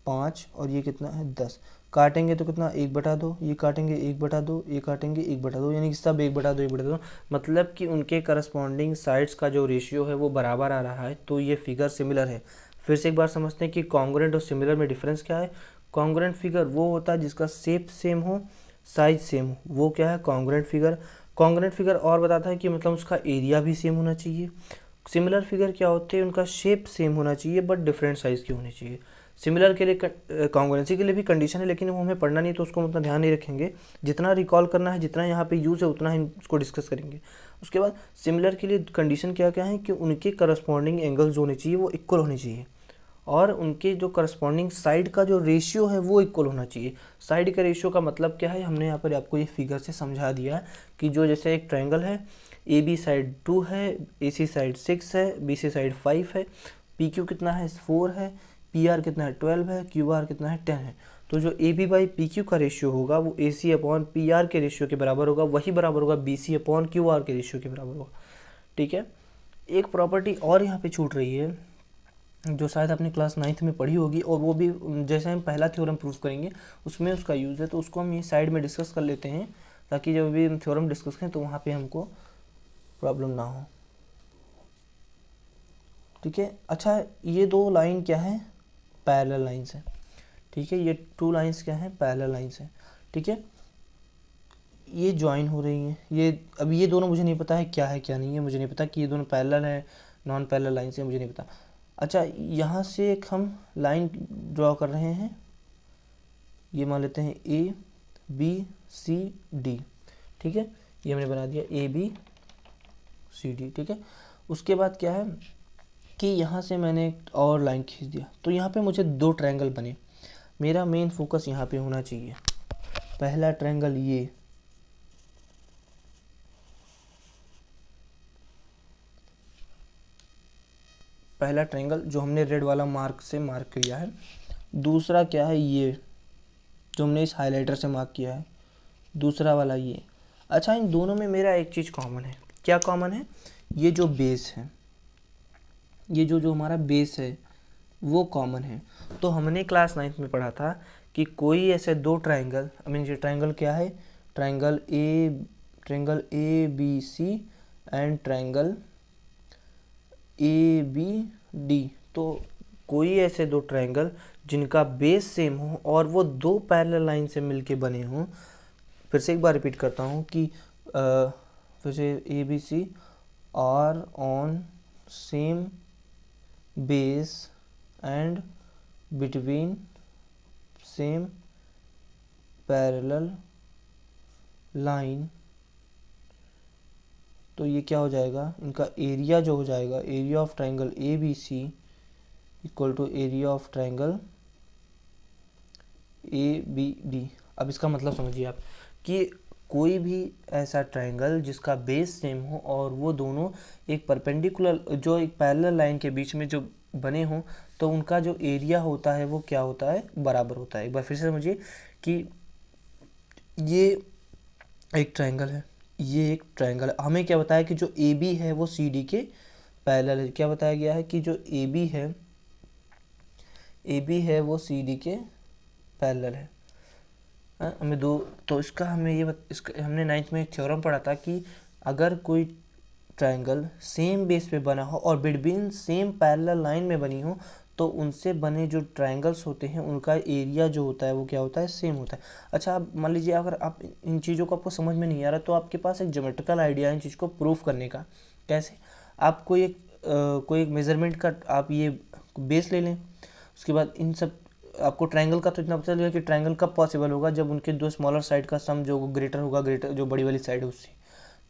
5 और ये कितना है 10। काटेंगे तो कितना 1/2, ये काटेंगे 1/2, ये काटेंगे 1/2, यानी कि सब 1/2 1/2, मतलब कि उनके करस्पॉन्डिंग साइड्स का जो रेशियो है वो बराबर आ रहा है, तो ये फिगर सिमिलर है। फिर से एक बार समझते हैं कि कॉन्ग्रुएंट और सिमिलर में डिफरेंस क्या है। कॉन्ग्रुएंट फिगर वो होता है जिसका शेप सेम हो, साइज सेम हो, वो क्या है कॉन्ग्रुएंट फिगर। कॉन्ग्रुएंट फिगर और बताता है कि मतलब उसका एरिया भी सेम होना चाहिए। सिमिलर फिगर क्या होते हैं, उनका शेप सेम होना चाहिए बट डिफरेंट साइज़ की होनी चाहिए। सिमिलर के लिए कॉन्ग्रुएंसी के लिए भी कंडीशन है, लेकिन वो हमें पढ़ना नहीं तो उसको उतना ध्यान नहीं रखेंगे। जितना रिकॉल करना है, जितना यहाँ पे यूज़ है उतना ही उसको डिस्कस करेंगे। उसके बाद सिमिलर के लिए कंडीशन क्या क्या है कि उनके करस्पॉन्डिंग एंगल्स जो होने चाहिए वो इक्वल होने चाहिए और उनके जो करस्पॉन्डिंग साइड का जो रेशियो है वो इक्वल होना चाहिए। साइड का रेशियो का मतलब क्या है, हमने यहाँ पर आपको ये फिगर से समझा दिया है कि जो जैसे एक ट्रायंगल है, ए बी साइड 2 है, ए सी साइड 6 है, बी सी साइड 5 है, पी क्यू कितना है 4 है, पी आर कितना है 12 है, क्यू आर कितना है 10 है। तो जो A B by P Q का रेशियो होगा वो A C upon P R के रेशियो के बराबर होगा, वही बराबर होगा B C upon Q R के रेशियो के बराबर होगा। ठीक है, एक प्रॉपर्टी और यहाँ पे छूट रही है जो शायद आपने क्लास 9th में पढ़ी होगी, और वो भी जैसे हम पहला थ्योरम प्रूफ करेंगे उसमें उसका यूज़ है, तो उसको हम ये साइड में डिस्कस कर लेते हैं ताकि जब भी हम थ्योरम डिस्कस करें तो वहाँ पे हमको प्रॉब्लम ना हो। ठीक है, अच्छा ये दो लाइन क्या है, पैरेलल लाइंस है। ठीक है, ये 2 लाइंस क्या हैं, पैरेलल लाइंस हैं। ठीक है, ये ज्वाइन हो रही हैं, ये अब ये दोनों मुझे नहीं पता है क्या नहीं है, मुझे नहीं पता कि ये दोनों पैरेलल है नॉन पैरेलल लाइंस है, मुझे नहीं पता। अच्छा, यहाँ से एक हम लाइन ड्रॉ कर रहे हैं, ये मान लेते हैं ए बी सी डी। ठीक है, ये हमने बना दिया ए बी सी डी। ठीक है, उसके बाद क्या है कि यहाँ से मैंने एक और लाइन खींच दिया, तो यहाँ पे मुझे 2 ट्रायंगल बने। मेरा मेन फोकस यहाँ पे होना चाहिए। पहला ट्रायंगल ये, पहला ट्रायंगल जो हमने रेड वाला मार्क से मार्क किया है। दूसरा क्या है, ये जो हमने इस हाइलाइटर से मार्क किया है, दूसरा वाला ये। अच्छा, इन दोनों में मेरा एक चीज़ कॉमन है। क्या कॉमन है, ये जो बेस है, ये जो हमारा बेस है वो कॉमन है। तो हमने क्लास 9th में पढ़ा था कि कोई ऐसे 2 ट्रायंगल, आई मीन ये ट्रायंगल क्या है, triangle A B C and triangle A B D. तो कोई ऐसे 2 ट्रायंगल जिनका बेस सेम हो और वो 2 पैरेलल लाइन से मिलके बने हों। फिर से एक बार रिपीट करता हूँ कि फिर से A B C are on same base and between same parallel line तो ये क्या हो जाएगा, इनका एरिया जो हो जाएगा, area of triangle A B C equal to area of triangle A B D. अब इसका मतलब समझिए आप कि कोई भी ऐसा ट्राइंगल जिसका बेस सेम हो और वो दोनों एक परपेंडिकुलर, जो एक पैरेलल लाइन के बीच में जो बने हों, तो उनका जो एरिया होता है वो क्या होता है, बराबर होता है। एक बार फिर से समझिए कि ये एक ट्राइंगल है, ये एक ट्राइंगल है। हमें क्या बताया कि जो ए बी है वो सी डी के पैरेलल है। क्या बताया गया है कि जो ए बी है वो सी डी के पैरेलल है। हमें दो, तो इसका हमें इसका हमने 9th में एक थ्योरम पढ़ा था कि अगर कोई ट्राइंगल सेम बेस पे बना हो और बिटवीन सेम पैरेलल लाइन में बनी हो, तो उनसे बने जो ट्राइंगल्स होते हैं उनका एरिया जो होता है वो क्या होता है, सेम होता है। अच्छा, आप मान लीजिए अगर आप इन चीज़ों को आपको समझ में नहीं आ रहा, तो आपके पास एक ज्योमेट्रिकल आइडिया है इन चीज़ को प्रूफ करने का। कैसे? आप कोई एक मेज़रमेंट का आप ये बेस ले लें, उसके बाद इन सब आपको ट्रायंगल का तो इतना पता चलेगा कि ट्रायंगल कब पॉसिबल होगा, जब उनके दो स्मॉलर साइड का सम जो ग्रेटर होगा, ग्रेटर जो बड़ी वाली साइड है उससे।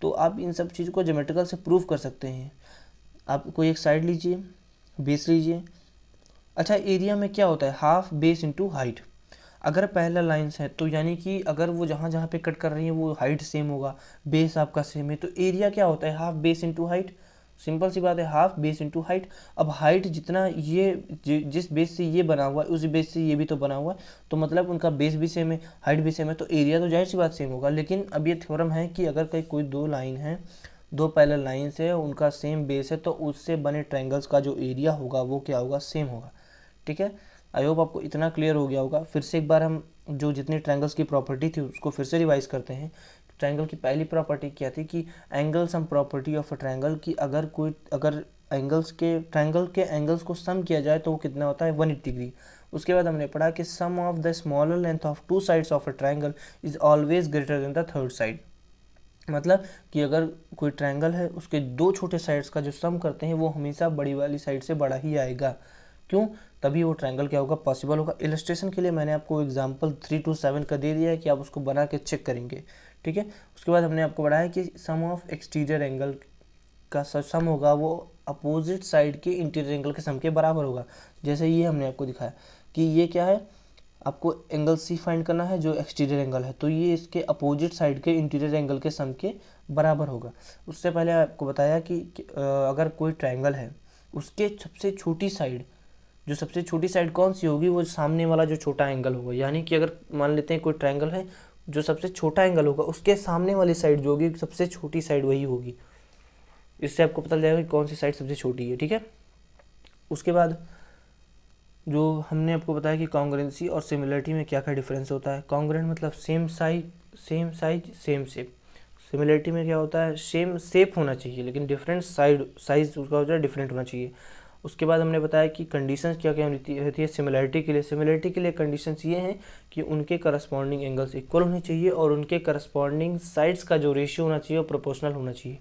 तो आप इन सब चीज़ को ज्योमेट्रिकल से प्रूव कर सकते हैं। आप कोई एक साइड लीजिए, बेस लीजिए। अच्छा, एरिया में क्या होता है, हाफ बेस इंटू हाइट। अगर पहला लाइन्स है तो यानी कि अगर वो जहाँ जहाँ पे कट कर रही है वो हाइट सेम होगा, बेस आपका सेम है, तो एरिया क्या होता है, half base into height. Simple सी बात है, हाफ बेस इंटू हाइट। अब हाइट जितना ये जिस बेस से ये बना हुआ है उस बेस से ये भी तो बना हुआ है, तो मतलब उनका बेस भी सेम है, हाइट भी सेम है, तो एरिया तो जाहिर सी बात सेम होगा। लेकिन अब ये थ्योरम है कि अगर कहीं कोई दो लाइन है, दो पैरेलल लाइन्स है, उनका सेम बेस है, तो उससे बने ट्रायंगल्स का जो एरिया होगा वो क्या होगा, सेम होगा। ठीक है, आई होप आपको इतना क्लियर हो गया होगा। फिर से एक बार हम जो जितनी ट्रायंगल्स की प्रॉपर्टी थी उसको फिर से रिवाइज करते हैं। ट्रायंगल की पहली प्रॉपर्टी क्या थी कि angle sum property of a triangle, की अगर एंगल्स के ट्रायंगल के एंगल्स को सम किया जाए तो वो कितना होता है, 180 डिग्री। उसके बाद हमने पढ़ा कि sum of the smaller length of two sides of a triangle is always greater than the third side. मतलब कि अगर कोई ट्रायंगल है उसके दो छोटे साइड्स का जो सम करते हैं वो हमेशा बड़ी वाली साइड से बड़ा ही आएगा। क्यों? तभी वो ट्रायंगल क्या होगा, पॉसिबल होगा। इलस्ट्रेशन के लिए मैंने आपको एग्जांपल 3 to 7 का दे दिया है कि आप उसको बना के चेक करेंगे। ठीक है, उसके बाद हमने आपको बढ़ाया कि सम ऑफ एक्सटीरियर एंगल का सम होगा वो अपोजिट साइड के इंटीरियर एंगल के सम के बराबर होगा। जैसे ये हमने आपको दिखाया कि ये क्या है, आपको एंगल सी फाइंड करना है जो एक्सटीरियर एंगल है, तो ये इसके अपोजिट साइड के इंटीरियर एंगल के सम के बराबर होगा। उससे पहले आपको बताया कि अगर कोई ट्रायंगल है उसके सबसे छोटी साइड, जो सबसे छोटी साइड कौन सी होगी, वो सामने वाला जो छोटा एंगल होगा। यानी कि अगर मान लेते हैं कोई ट्रायंगल है, जो सबसे छोटा एंगल होगा उसके सामने वाली साइड जो होगी सबसे छोटी साइड वही होगी। इससे आपको पता चल जाएगा कि कौन सी साइड सबसे छोटी है। ठीक है, उसके बाद जो हमने आपको बताया कि कॉन्ग्रुएंसी और सिमिलरिटी में क्या क्या डिफरेंस होता है। कॉन्ग्रुएंट मतलब same size same shape. Similarity में क्या होता है, सेम शेप होना चाहिए लेकिन डिफरेंट साइज उसका होता है डिफरेंट होना चाहिए। उसके बाद हमने बताया कि कंडीशंस क्या क्या होती है सिमिलरिटी के लिए। सिमिलरिटी के लिए कंडीशंस ये हैं कि उनके करस्पॉन्डिंग एंगल्स इक्वल होने चाहिए और उनके करस्पॉन्डिंग साइड्स का जो रेशियो होना चाहिए वो प्रोपोर्शनल होना चाहिए।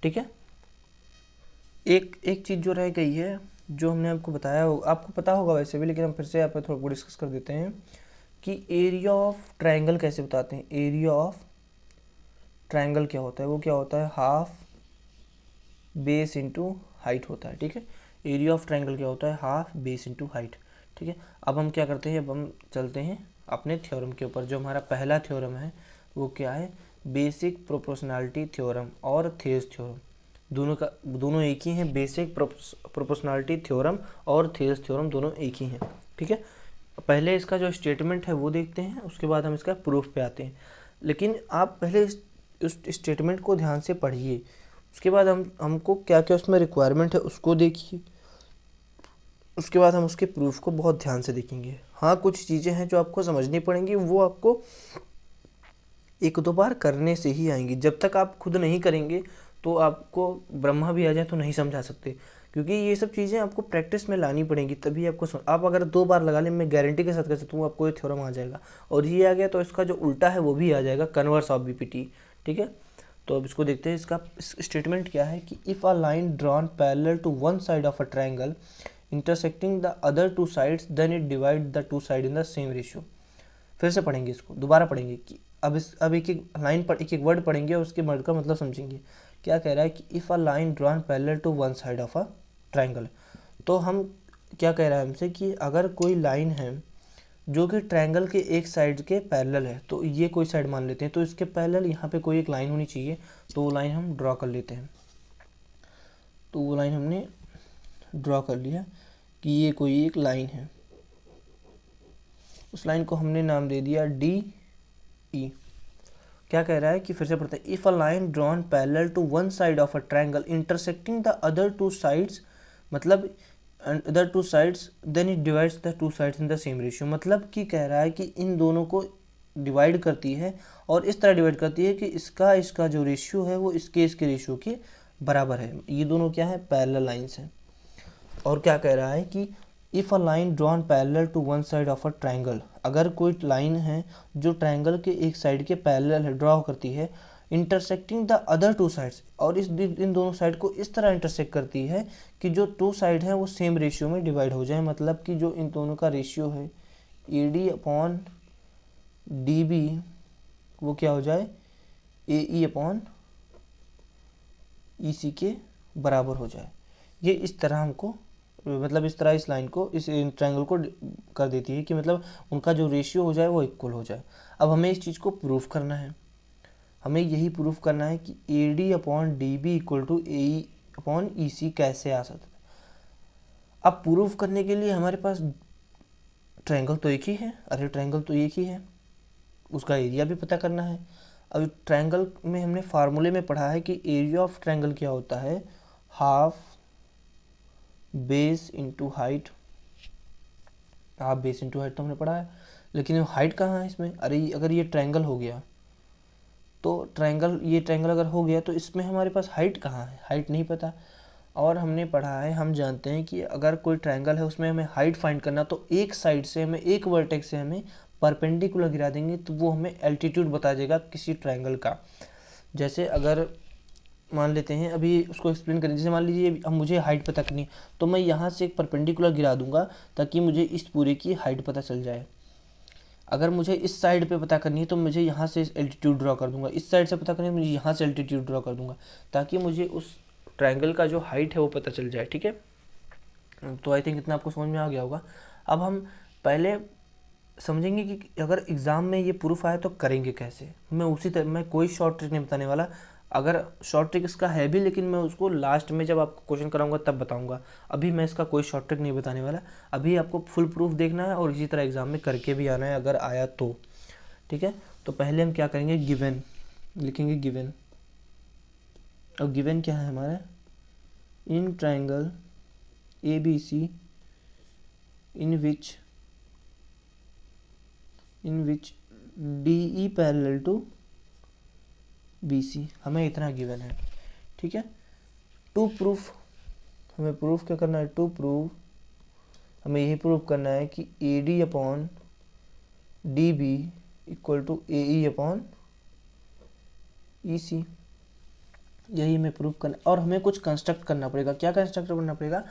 ठीक है, एक चीज़ जो रह गई है जो हमने आपको बताया हो, आपको पता होगा वैसे भी, लेकिन हम फिर से यहाँ पर थोड़ा बहुत डिस्कस कर देते हैं कि एरिया ऑफ ट्रायंगल कैसे बताते हैं। एरिया ऑफ ट्रायंगल क्या होता है, वो क्या होता है, हाफ बेस इंटू हाइट होता है। ठीक है, एरिया ऑफ ट्रायंगल क्या होता है, हाफ बेस इंटू हाइट। ठीक है, अब हम क्या करते हैं, अब हम चलते हैं अपने थ्योरम के ऊपर। जो हमारा पहला थ्योरम है वो क्या है, बेसिक प्रोपोर्शनैलिटी थ्योरम और थेस थ्योरम। दोनों एक ही हैं। बेसिक प्रोपोर्शनैलिटी थ्योरम और थेस थ्योरम दोनों एक ही हैं। ठीक है, पहले इसका जो स्टेटमेंट है वो देखते हैं, उसके बाद हम इसका प्रूफ पे आते हैं। लेकिन आप पहले उस स्टेटमेंट को ध्यान से पढ़िए, उसके बाद हमको क्या क्या उसमें रिक्वायरमेंट है उसको देखिए, उसके बाद हम उसके प्रूफ को बहुत ध्यान से देखेंगे। हाँ, कुछ चीज़ें हैं जो आपको समझनी पड़ेंगी, वो आपको एक दो बार करने से ही आएंगी। जब तक आप खुद नहीं करेंगे तो आपको ब्रह्मा भी आ जाए तो नहीं समझा सकते, क्योंकि ये सब चीज़ें आपको प्रैक्टिस में लानी पड़ेंगी तभी आपको आप अगर 2 बार लगा लें, मैं गारंटी के साथ कह सकता हूँ आपको ये थ्योरम आ जाएगा। और ये आ गया तो इसका जो उल्टा है वो भी आ जाएगा, कन्वर्स ऑफ बीपीटी। ठीक है, तो अब इसको देखते हैं। इसका स्टेटमेंट क्या है कि if a line drawn parallel to one side of a triangle intersecting the other two sides then it divide the two side in the same ratio. फिर से पढ़ेंगे, इसको दोबारा पढ़ेंगे कि अब एक एक लाइन पर एक एक वर्ड पढ़ेंगे और उसके वर्ड का मतलब समझेंगे क्या कह रहा है कि if a line drawn parallel to one side of a triangle. तो हम क्या कह रहा है हमसे कि अगर कोई लाइन है जो कि ट्रायंगल के एक साइड के पैरेलल है, तो ये कोई साइड मान लेते हैं, तो इसके पैरेलल यहाँ पे कोई एक लाइन होनी चाहिए, तो वो लाइन हम ड्रॉ कर लेते हैं। तो वो लाइन हमने ड्रॉ कर लिया कि ये कोई एक लाइन है, उस लाइन को हमने नाम दे दिया डी ई। क्या कह रहा है कि फिर से पढ़ते हैं, if a line drawn parallel to one side of a triangle intersecting the other two sides, मतलब other two sides then it divides the two sides in the same ratio. मतलब कि कह रहा है कि इन दोनों को डिवाइड करती है और इस तरह डिवाइड करती है कि इसका जो रेशियो है वो इसके रेशियो के बराबर है। ये दोनों क्या है, पैरेलल लाइंस हैं। और क्या कह रहा है कि if a line drawn parallel to one side of a triangle, अगर कोई लाइन है जो ट्रायंगल के एक साइड के पैरेलल ड्रॉ करती है, intersecting the other two sides, और इन दोनों साइड को इस तरह इंटरसेक्ट करती है कि जो टू साइड हैं वो सेम रेशियो में डिवाइड हो जाए। मतलब कि जो इन दोनों का रेशियो है A D upon D B वो क्या हो जाए, ए ई अपॉन ई सी के बराबर हो जाए। ये इस तरह हमको, मतलब इस तरह इस लाइन को, इस ट्रायंगल को कर देती है कि मतलब उनका जो रेशियो हो जाए वो इक्वल हो जाए। अब हमें इस चीज़ को प्रूफ करना है, हमें यही प्रूफ करना है कि A D upon D B equal to A E upon E C कैसे आ सकता है। अब प्रूफ करने के लिए हमारे पास ट्रायंगल तो एक ही है, अरे ट्रायंगल तो एक ही है, उसका एरिया भी पता करना है। अब ट्रायंगल में हमने फार्मूले में पढ़ा है कि एरिया ऑफ ट्रायंगल क्या होता है, half base into height. Half base into height तो हमने पढ़ा है, लेकिन हाइट कहाँ है इसमें। अरे अगर ये ट्रायंगल हो गया तो ये ट्रायंगल अगर हो गया तो इसमें हमारे पास हाइट कहाँ है, हाइट नहीं पता। और हमने पढ़ा है, हम जानते हैं कि अगर कोई ट्रायंगल है उसमें हमें हाइट फाइंड करना, तो एक साइड से हमें, एक वर्टेक्स से हमें परपेंडिकुलर गिरा देंगे तो वो हमें एल्टीट्यूड बता देगा किसी ट्रायंगल का। जैसे अगर मान लेते हैं, अभी उसको एक्सप्लेन करें, जैसे मान लीजिए अब मुझे हाइट पता करनी है, तो मैं यहाँ से एक परपेंडिकुलर गिरा दूंगा ताकि मुझे इस पूरे की हाइट पता चल जाए। अगर मुझे इस साइड पे पता करनी है तो मुझे यहाँ से एल्टीट्यूड ड्रॉ कर दूंगा, इस साइड से पता करनी है मुझे यहाँ से एल्टीट्यूड ड्रॉ कर दूंगा, ताकि मुझे उस ट्रायंगल का जो हाइट है वो पता चल जाए। ठीक है, तो आई थिंक इतना आपको समझ में आ गया होगा। अब हम पहले समझेंगे कि अगर एग्ज़ाम में ये प्रूफ आए तो करेंगे कैसे। मैं उसी तरह, मैं कोई शॉर्ट ट्रिक नहीं बताने वाला, अगर शॉर्ट ट्रिक इसका है भी, लेकिन मैं उसको लास्ट में जब आपको क्वेश्चन कराऊंगा तब बताऊंगा। अभी मैं इसका कोई शॉर्ट ट्रिक नहीं बताने वाला, अभी आपको फुल प्रूफ देखना है और इसी तरह एग्ज़ाम में करके भी आना है अगर आया तो। ठीक है, तो पहले हम क्या करेंगे, गिवन लिखेंगे, गिवन। अब गिवन क्या है हमारा, in triangle A B C in which DE parallel to BC, हमें इतना गिवन है। ठीक है, टू प्रूफ, हमें प्रूफ क्या करना है, टू प्रूफ हमें यही प्रूफ करना है कि AD upon DB equal to AE upon EC, यही हमें प्रूफ करना। और हमें कुछ कंस्ट्रक्ट करना पड़ेगा। क्या कंस्ट्रक्ट करना पड़ेगा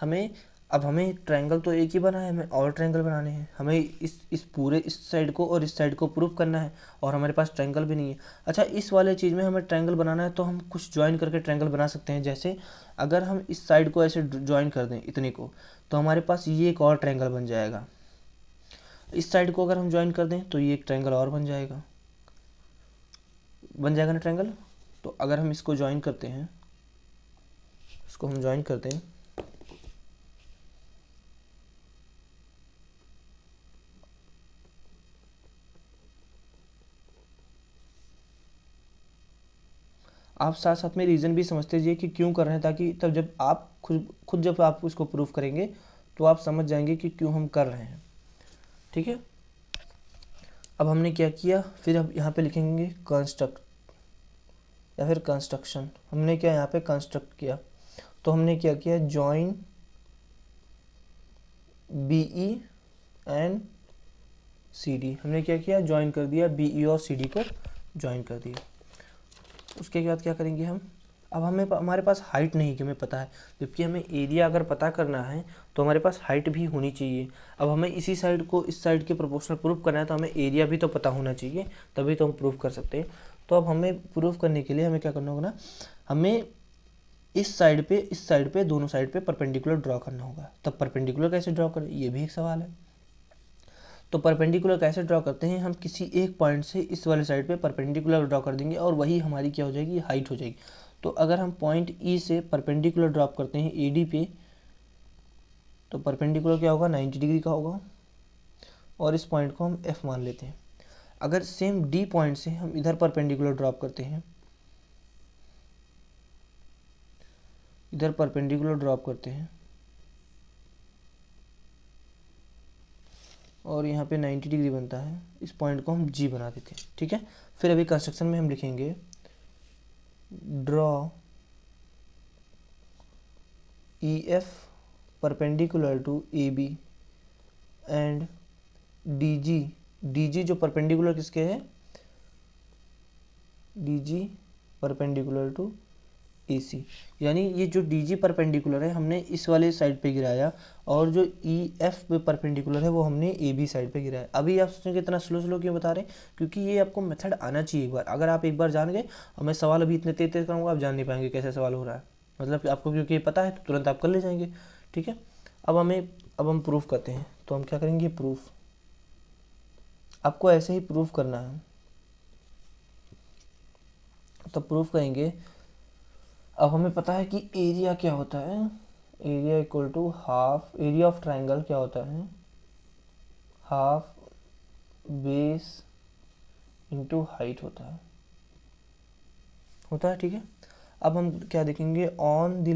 हमें, अब हमें ट्रायंगल तो एक ही बना है, हमें और ट्रायंगल बनाने हैं, हमें इस पूरे इस साइड को और इस साइड को प्रूफ करना है, और हमारे पास ट्रायंगल भी नहीं है। अच्छा, इस वाले चीज़ में हमें ट्रायंगल बनाना है तो हम कुछ ज्वाइन करके ट्रायंगल बना सकते हैं। जैसे अगर हम इस साइड को ऐसे ज्वाइन कर दें इतने को, तो हमारे पास ये एक और ट्रायंगल बन जाएगा। इस साइड को अगर हम ज्वाइन कर दें तो ये एक ट्रायंगल और बन जाएगा ना ट्रायंगल। तो अगर हम इसको ज्वाइन करते हैं, इसको हम ज्वाइन करते हैं, आप साथ साथ में रीज़न भी समझते जाइए कि क्यों कर रहे हैं, ताकि तब जब आप खुद जब आप उसको प्रूफ करेंगे तो आप समझ जाएंगे कि क्यों हम कर रहे हैं। ठीक है, अब हमने क्या किया, फिर अब यहाँ पे लिखेंगे कंस्ट्रक्ट या फिर कंस्ट्रक्शन। हमने क्या यहाँ पे कंस्ट्रक्ट किया, तो हमने क्या किया, जॉइन BE एंड CD। हमने क्या किया, ज्वाइन कर दिया, BE और CD को ज्वाइन कर दिया। उसके बाद क्या करेंगे हम, अब हमारे पास हाइट नहीं कि हमें पता है, जबकि हमें एरिया अगर पता करना है तो हमारे पास हाइट भी होनी चाहिए। अब हमें इसी साइड को इस साइड के प्रोपोर्शनल प्रूफ करना है तो हमें एरिया भी तो पता होना चाहिए, तभी तो हम प्रूफ कर सकते हैं। तो अब हमें प्रूफ करने के लिए हमें क्या करना होगा ना, हमें इस साइड पे दोनों साइड पे परपेंडिकुलर ड्रॉ करना होगा। तब परपेंडिकुलर कैसे ड्रॉ करें, ये भी एक सवाल है। तो परपेंडिकुलर कैसे ड्रॉ करते हैं, हम किसी एक पॉइंट से इस वाले साइड पे परपेंडिकुलर ड्रॉ कर देंगे और वही हमारी क्या हो जाएगी, हाइट हो जाएगी। तो अगर हम पॉइंट ई से परपेंडिकुलर ड्रॉप करते हैं एडी पे, तो परपेंडिकुलर क्या होगा, 90 डिग्री का होगा, और इस पॉइंट को हम एफ मान लेते हैं। अगर सेम डी पॉइंट से हम इधर परपेंडिकुलर ड्रॉप करते हैं, इधर परपेंडिकुलर ड्रॉप करते हैं और यहाँ पे 90 डिग्री बनता है, इस पॉइंट को हम जी बना देते हैं। ठीक है, फिर अभी कंस्ट्रक्शन में हम लिखेंगे draw E F perpendicular to A B and D G, D G जो परपेंडिकुलर किसके है, D G perpendicular to A C. यानी ये जो डी जी परपेंडिकुलर है हमने इस वाले साइड पे गिराया, और जो ई एफ पे परपेंडिकुलर है वो हमने ए बी साइड पे गिराया। अभी आप सोचेंगे इतना स्लो स्लो क्यों बता रहे हैं, क्योंकि ये आपको मेथड आना चाहिए एक बार। अगर आप एक बार जान गए, और मैं सवाल अभी इतने तेज तेज करूँगा आप जान नहीं पाएंगे कैसे सवाल हो रहा है, मतलब आपको क्योंकि ये पता है तो तुरंत आप कर ले जाएंगे। ठीक है, अब हम प्रूफ करते हैं। तो हम क्या करेंगे, प्रूफ, आपको ऐसे ही प्रूफ करना है। तो प्रूफ करेंगे, अब हमें पता है कि एरिया क्या होता है, area equal to half, area of triangle क्या होता है, हाफ बेस इंटू हाइट होता है। ठीक है, अब हम क्या देखेंगे, on the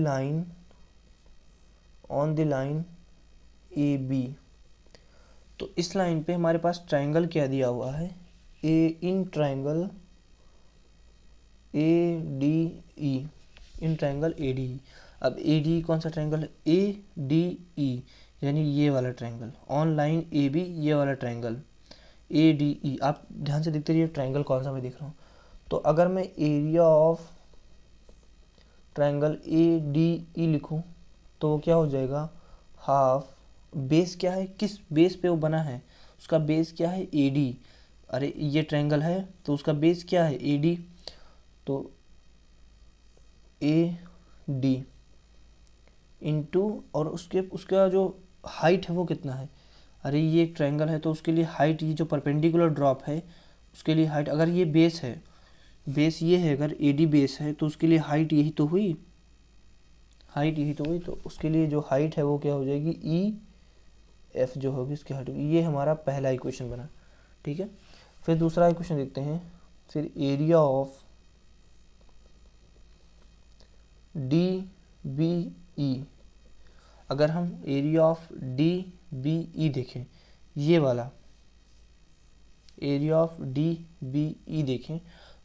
line A B. तो इस लाइन पे हमारे पास ट्राइंगल क्या दिया हुआ है, in triangle A D E, in triangle A D E. अब ए डी कौन सा ट्राइंगल है, ए डी ई, यानी ये वाला triangle, on line A B ये वाला ट्राइंगल ए डी ई। आप ध्यान से देखते रहिए ट्राइंगल कौन सा मैं देख रहा हूँ। तो अगर मैं area of triangle A D ई लिखूँ तो वो क्या हो जाएगा, हाफ, बेस क्या है, किस बेस पे वो बना है, उसका बेस क्या है, ए डी। अरे ये ट्राइंगल है तो उसका बेस क्या है, ए डी। तो ए डी इंटू, और उसका जो हाइट है वो कितना है, अरे ये एक ट्रायंगल है तो उसके लिए हाइट, ये जो परपेंडिकुलर ड्रॉप है उसके लिए हाइट, अगर ये बेस है, बेस ये है, अगर ए डी बेस है तो उसके लिए हाइट यही तो हुई, तो उसके लिए जो हाइट है वो क्या हो जाएगी, ई एफ जो होगी उसकी हाइट होगी। ये हमारा पहला इक्वेशन बना। ठीक है, फिर दूसरा इक्वेशन देखते हैं। फिर area of D B E, अगर हम area of D B E देखें, ये वाला area of D B E देखें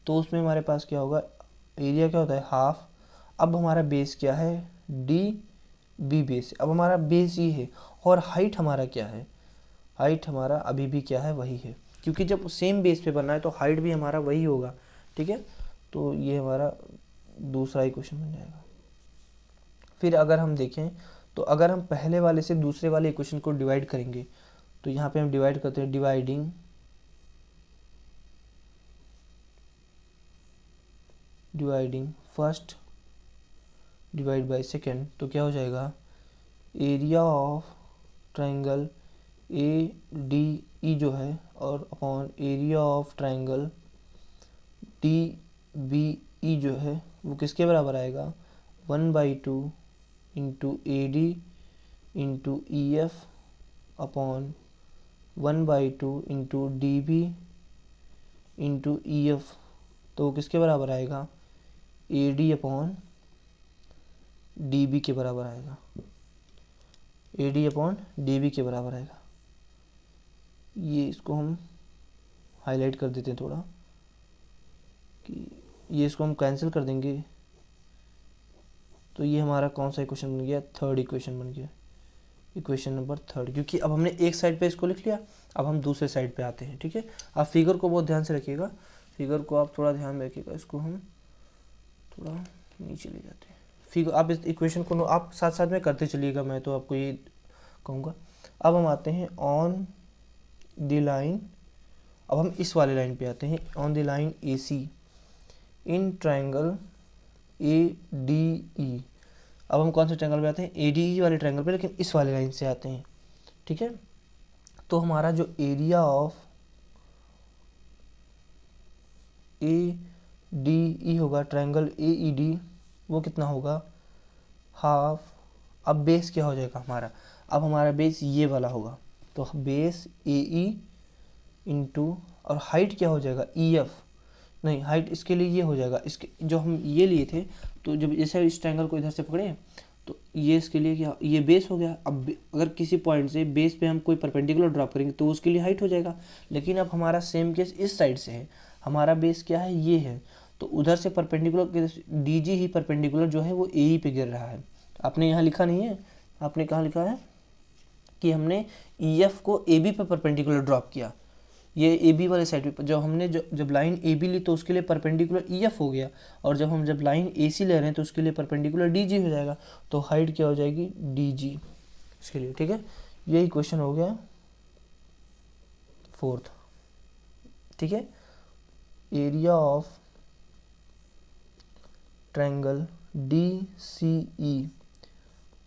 तो उसमें हमारे पास क्या होगा, एरिया क्या होता है, हाफ। अब हमारा बेस क्या है, डी बी बेस, अब हमारा बेस ये है, और हाइट हमारा क्या है, हाइट हमारा अभी भी क्या है, वही है, क्योंकि जब सेम बेस पे बनना है तो हाइट भी हमारा वही होगा। ठीक है, तो ये हमारा दूसरा इक्वेशन बन जाएगा। फिर अगर हम देखें तो अगर हम पहले वाले से दूसरे वाले इक्वेशन को डिवाइड करेंगे तो यहाँ पे हम डिवाइड करते हैं, dividing first divide by second, तो क्या हो जाएगा, area of triangle A D E जो है और upon area of triangle D B E जो है वो किसके बराबर आएगा, 1/2 into A D into E F upon 1/2 into D B into E F. तो वो किसके बराबर आएगा, A D upon D B के बराबर आएगा, A D upon D B के बराबर आएगा। ये इसको हम हाईलाइट कर देते हैं थोड़ा, कि ये इसको हम कैंसिल कर देंगे। तो ये हमारा कौन सा इक्वेशन बन गया, थर्ड इक्वेशन बन गया, इक्वेशन नंबर थर्ड। क्योंकि अब हमने एक साइड पे इसको लिख लिया, अब हम दूसरे साइड पे आते हैं। ठीक है, आप फिगर को बहुत ध्यान से रखिएगा, फिगर को आप थोड़ा ध्यान में रखिएगा, इसको हम थोड़ा नीचे ले जाते हैं। फिगर आप इस इक्वेशन को आप साथ साथ में करते चलिएगा, मैं तो आपको ये कहूँगा। अब हम आते हैं ऑन द लाइन, अब हम इस वाले लाइन पे आते हैं, on the line A C. In triangle ADE। अब हम कौन से ट्रायंगल पे आते हैं, ADE वाले ट्रायंगल पे, लेकिन इस वाले लाइन से आते हैं, ठीक है। तो हमारा जो एरिया ऑफ ADE होगा, ट्रायंगल AED, वो कितना होगा, हाफ। अब बेस क्या हो जाएगा हमारा, अब हमारा बेस ये वाला होगा, तो बेस AE इंटू, और हाइट क्या हो जाएगा EF, नहीं हाइट इसके लिए ये हो जाएगा, इसके जो हम ये लिए थे, तो जब जैसे इस ट्रायंगल को इधर से पकड़े तो ये इसके लिए क्या, ये बेस हो गया। अब अगर किसी पॉइंट से बेस पे हम कोई परपेंडिकुलर ड्रॉप करेंगे तो उसके लिए हाइट हो जाएगा, लेकिन अब हमारा सेम केस इस साइड से है, हमारा बेस क्या है, ये है, तो उधर से परपेंडिकुलर DG ही परपेंडिकुलर जो है वो AE पे गिर रहा है। आपने यहाँ लिखा नहीं है, आपने कहाँ लिखा है कि हमने EF को AB पे परपेंडिकुलर ड्रॉप किया, ये AB वाले साइड पे जब हमने जब लाइन AB ली तो उसके लिए परपेंडिकुलर EF हो गया, और जब लाइन AC ले रहे हैं तो उसके लिए परपेंडिकुलर DG हो जाएगा, तो हाइट क्या हो जाएगी, DG इसके लिए, ठीक है। यही क्वेश्चन हो गया 4th, ठीक है। एरिया ऑफ ट्रायंगल DCE,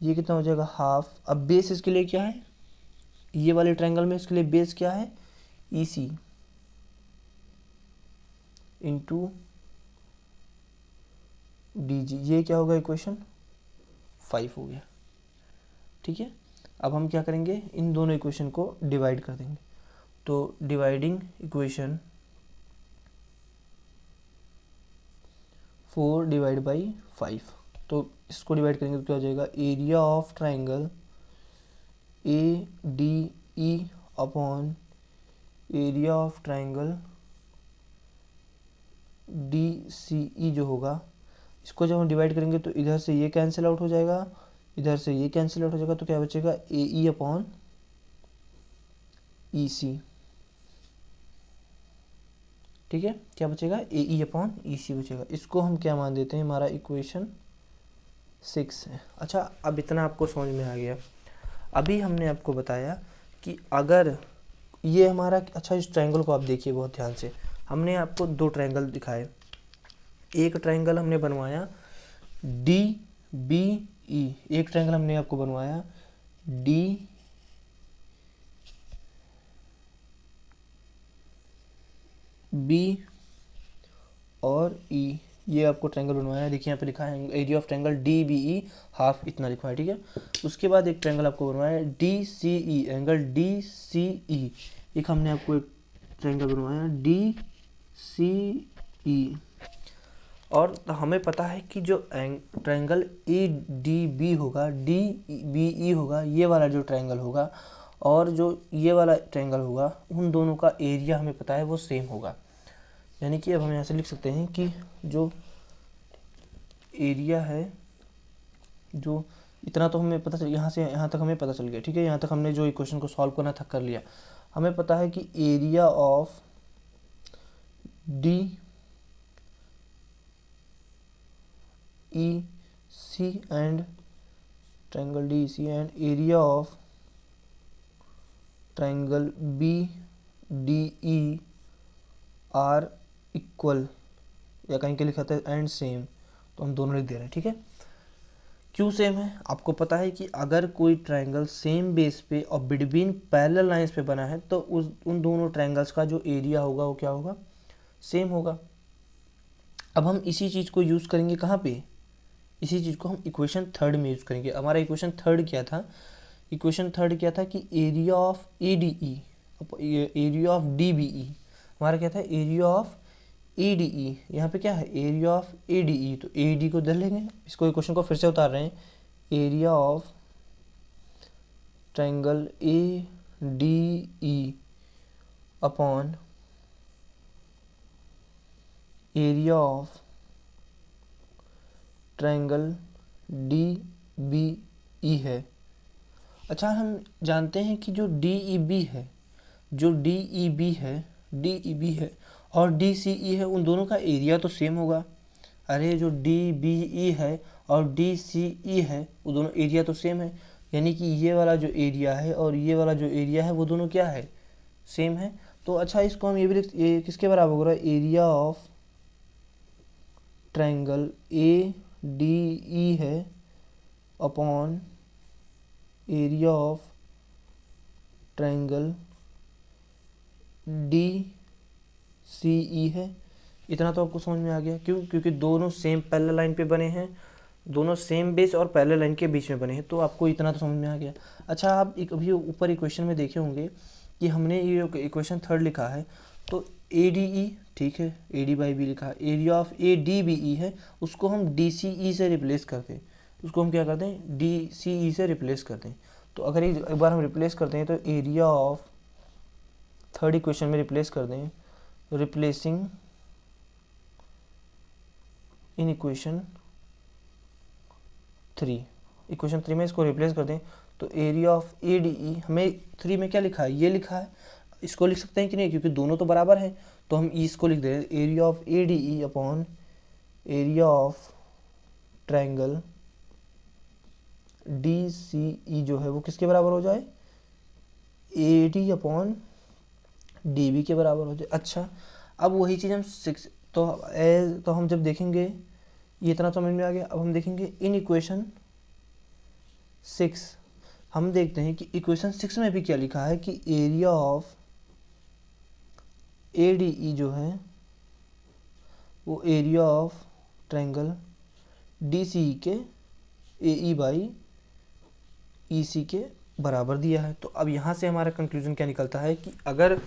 ये कितना हो जाएगा, हाफ। अब बेस इसके लिए क्या है, ये वाले ट्रायंगल में इसके लिए बेस क्या है, EC इंटू DG, ये क्या होगा, इक्वेशन 5 हो गया, ठीक है। अब हम क्या करेंगे, इन दोनों इक्वेशन को डिवाइड कर देंगे, तो डिवाइडिंग इक्वेशन 4 डिवाइड बाई 5, तो इसको डिवाइड करेंगे तो क्या हो जाएगा, area of triangle ADE upon area of triangle DCE जो होगा, इसको जब हम डिवाइड करेंगे तो इधर से ये कैंसिल आउट हो जाएगा, इधर से ये कैंसिल आउट हो जाएगा, तो क्या बचेगा, AE अपॉन EC, ठीक है। क्या बचेगा, AE अपॉन EC बचेगा। इसको हम क्या मान देते हैं, हमारा इक्वेशन 6 है। अच्छा, अब इतना आपको समझ में आ गया। अभी हमने आपको बताया कि अगर ये हमारा, अच्छा इस ट्रायंगल को आप देखिए बहुत ध्यान से, हमने आपको 2 ट्रायंगल दिखाए, एक ट्रायंगल हमने बनवाया DBE, एक ट्रायंगल हमने आपको बनवाया DB और E, ये आपको ट्रायंगल बनवाया है, देखिए यहाँ पे लिखा है area of triangle DBE half, इतना लिखा है, ठीक है। उसके बाद एक ट्रायंगल आपको बनवाया है DCE, एंगल DCE, एक हमने आपको एक ट्रायंगल बनवाया DCE, और हमें पता है कि जो ट्रायंगल ADB होगा, DBE होगा, ये वाला जो ट्रायंगल होगा और जो ये वाला ट्रायंगल होगा, उन दोनों का एरिया हमें पता है वो सेम होगा। यानी कि अब हम यहाँ से लिख सकते हैं कि जो एरिया है, जो इतना तो हमें पता चल, यहाँ से यहाँ तक हमें पता चल गया, ठीक है। यहाँ तक हमने जो इक्वेशन को सॉल्व करना था कर लिया। हमें पता है कि area of DEC and triangle DEC and area of triangle BDE are equal, या कहीं के लिखा था एंड सेम, तो हम दोनों लिख दे रहे हैं, ठीक है। क्यों सेम है, आपको पता है कि अगर कोई ट्रायंगल सेम बेस पे और बिटवीन पैरेलल लाइंस पे बना है तो उन दोनों ट्रायंगल्स का जो एरिया होगा वो क्या होगा, सेम होगा। अब हम इसी चीज़ को यूज़ करेंगे कहाँ पे, इसी चीज़ को हम इक्वेशन 3 में यूज़ करेंगे। हमारा इक्वेशन 3 क्या था, इक्वेशन 3 क्या था कि area of ADE area of DBE, हमारा क्या था, एरिया ऑफ ADE, यहाँ पे क्या है, एरिया ऑफ ADE, तो AD को इधर लेंगे, इसको इक्वेशन को फिर से उतार रहे हैं, area of triangle ADE upon area of triangle DBE है। अच्छा, हम जानते हैं कि जो DEB है, जो DEB है और DCE है, उन दोनों का एरिया तो सेम होगा। अरे जो DBE है और DCE है वो दोनों एरिया तो सेम है, यानी कि ये वाला जो एरिया है और ये वाला जो एरिया है वो दोनों क्या है, सेम है। तो अच्छा, इसको हम ये भी ये किसके बराबर हो रहा है, area of triangle A D E है upon area of triangle D C E है। इतना तो आपको समझ में आ गया। क्यों? क्योंकि दोनों सेम पैरेलल लाइन पे बने हैं, दोनों सेम बेस और पैरेलल लाइन के बीच में बने हैं, तो आपको इतना तो समझ में आ गया। अच्छा, आप एक अभी ऊपर इक्वेशन में देखे होंगे कि हमने ये इक्वेशन थर्ड लिखा है, तो ए डी ई, ठीक है, ए डी बाई बी लिखा है, area of A D B E है, उसको हम डी सी ई से रिप्लेस करते हैं, उसको हम क्या करते हैं, डी सी ई से रिप्लेस करते हैं। तो अगर एक बार हम रिप्लेस करते हैं तो एरिया ऑफ थर्ड इक्वेशन में रिप्लेस कर दें, रिप्लेसिंग इन इक्वेशन 3, इक्वेशन 3 में इसको रिप्लेस कर दें तो एरिया ऑफ ए डी ई, हमें 3 में क्या लिखा है, ये लिखा है, इसको लिख सकते हैं कि नहीं, क्योंकि दोनों तो बराबर हैं, तो हम इसको लिख दे रहे हैं, area of A D E upon area of triangle D C E जो है वो किसके बराबर हो जाए, A D upon D B के बराबर हो जाए। अच्छा, अब वही चीज़ हम 6 तो हम जब देखेंगे, ये इतना समझ में आ गया। अब हम देखेंगे इन इक्वेशन 6, हम देखते हैं कि इक्वेशन 6 में भी क्या लिखा है कि area of A D E जो है वो area of triangle D C E के A E by E C के बराबर दिया है। तो अब यहाँ से हमारा कंक्लूजन क्या निकलता है कि अगर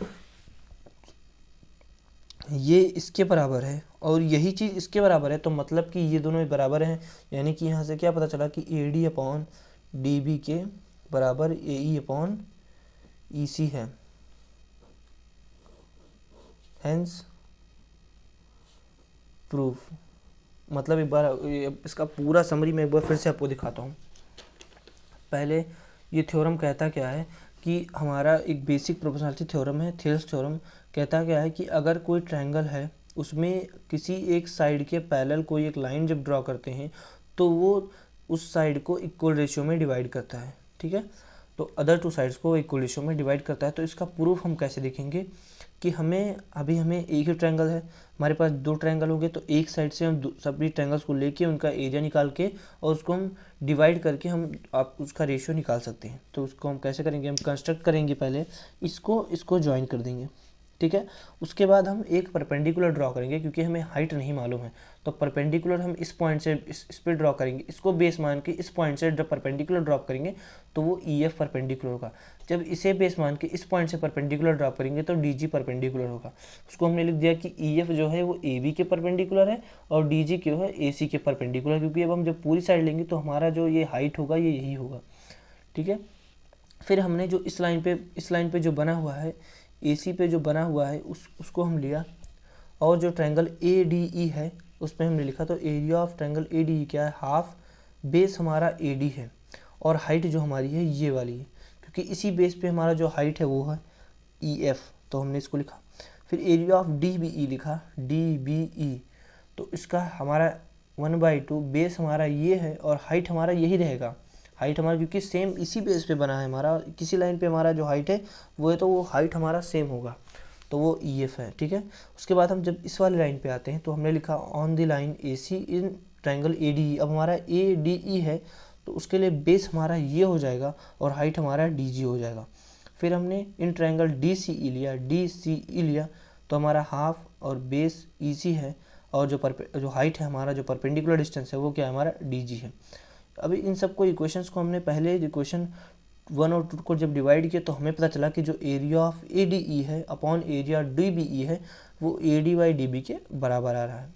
ये इसके बराबर है और यही चीज़ इसके बराबर है, तो मतलब कि ये दोनों बराबर हैं, यानी कि यहाँ से क्या पता चला कि A D upon D B के बराबर ए ई अपॉन ई सी है। हेंस प्रूफ, मतलब एक बार इसका पूरा समरी मैं एक बार फिर से आपको दिखाता हूँ। पहले ये थ्योरम कहता क्या है कि हमारा एक बेसिक प्रोपोर्शनैलिटी थ्योरम है, थेल्स थ्योरम कहता क्या है कि अगर कोई ट्रायंगल है उसमें किसी एक साइड के पैरेलल कोई एक लाइन जब ड्रॉ करते हैं तो वो उस साइड को इक्वल रेशियो में डिवाइड करता है, ठीक है, तो अदर टू साइड्स को इक्वल रेशियो में डिवाइड करता है। तो इसका प्रूफ हम कैसे देखेंगे कि हमें एक ही ट्रायंगल है, हमारे पास 2 ट्रायंगल होंगे, तो एक साइड से हम सभी ट्रायंगल्स को लेके उनका एरिया निकाल के और उसको हम डिवाइड करके हम आप उसका रेशियो निकाल सकते हैं। तो उसको हम कैसे करेंगे, हम कंस्ट्रक्ट करेंगे, पहले इसको ज्वाइन कर देंगे, ठीक है। उसके बाद हम एक परपेंडिकुलर ड्रॉ करेंगे, क्योंकि हमें हाइट नहीं मालूम है, तो परपेंडिकुलर हम इस पॉइंट से इस पे ड्रॉ करेंगे, इसको बेस मान के इस पॉइंट से जब परपेंडिकुलर ड्रॉप करेंगे तो वो ई एफ परपेंडिकुलर होगा। जब इसे बेस मान के इस पॉइंट से परपेंडिकुलर ड्रॉप करेंगे तो डी जी परपेंडिकुलर होगा। उसको हमने लिख दिया कि ई एफ जो है वो ए बी के परपेंडिकुलर है और डी जी क्यों है, ए सी के परपेंडिकुलर, क्योंकि अब हम जब पूरी साइड लेंगे तो हमारा जो ये हाइट होगा ये यही होगा, ठीक है। फिर हमने जो इस लाइन पे जो बना हुआ है, ए सी पे जो बना हुआ है उसको हम लिया, और जो ट्रायंगल ए डी ई है उस पर हमने लिखा, तो area of triangle A D ई क्या है, हाफ, बेस हमारा ए डी है और हाइट जो हमारी है ये वाली है, क्योंकि इसी बेस पे हमारा जो हाइट है वो है ई एफ, तो हमने इसको लिखा। फिर area of D B E लिखा, डी बी ई, तो इसका हमारा 1/2, बेस हमारा ये है और हाइट हमारा यही रहेगा, हाइट हमारा क्योंकि सेम इसी बेस पे बना है हमारा, किसी लाइन पे हमारा जो हाइट है वो है, तो वो हाइट हमारा सेम होगा, तो वो ई एफ है, ठीक है। उसके बाद हम जब इस वाली लाइन पे आते हैं तो हमने लिखा on the line A C in triangle A D E. अब हमारा ए डी ई है तो उसके लिए बेस हमारा ये हो जाएगा और हाइट हमारा डी जी हो जाएगा। फिर हमने इन ट्रायंगल डी सी ई लिया, डी सी ई लिया, तो हमारा हाफ और बेस ई सी है और जो हाइट है हमारा, जो परपेंडिकुलर डिस्टेंस है वो क्या है, हमारा डी जी है। अभी इन सबको इक्वेशंस को हमने पहले इक्वेशन 1 और 2 को जब डिवाइड किया तो हमें पता चला कि जो area of A D E है upon area D B E है वो A D by D B के बराबर आ रहा है।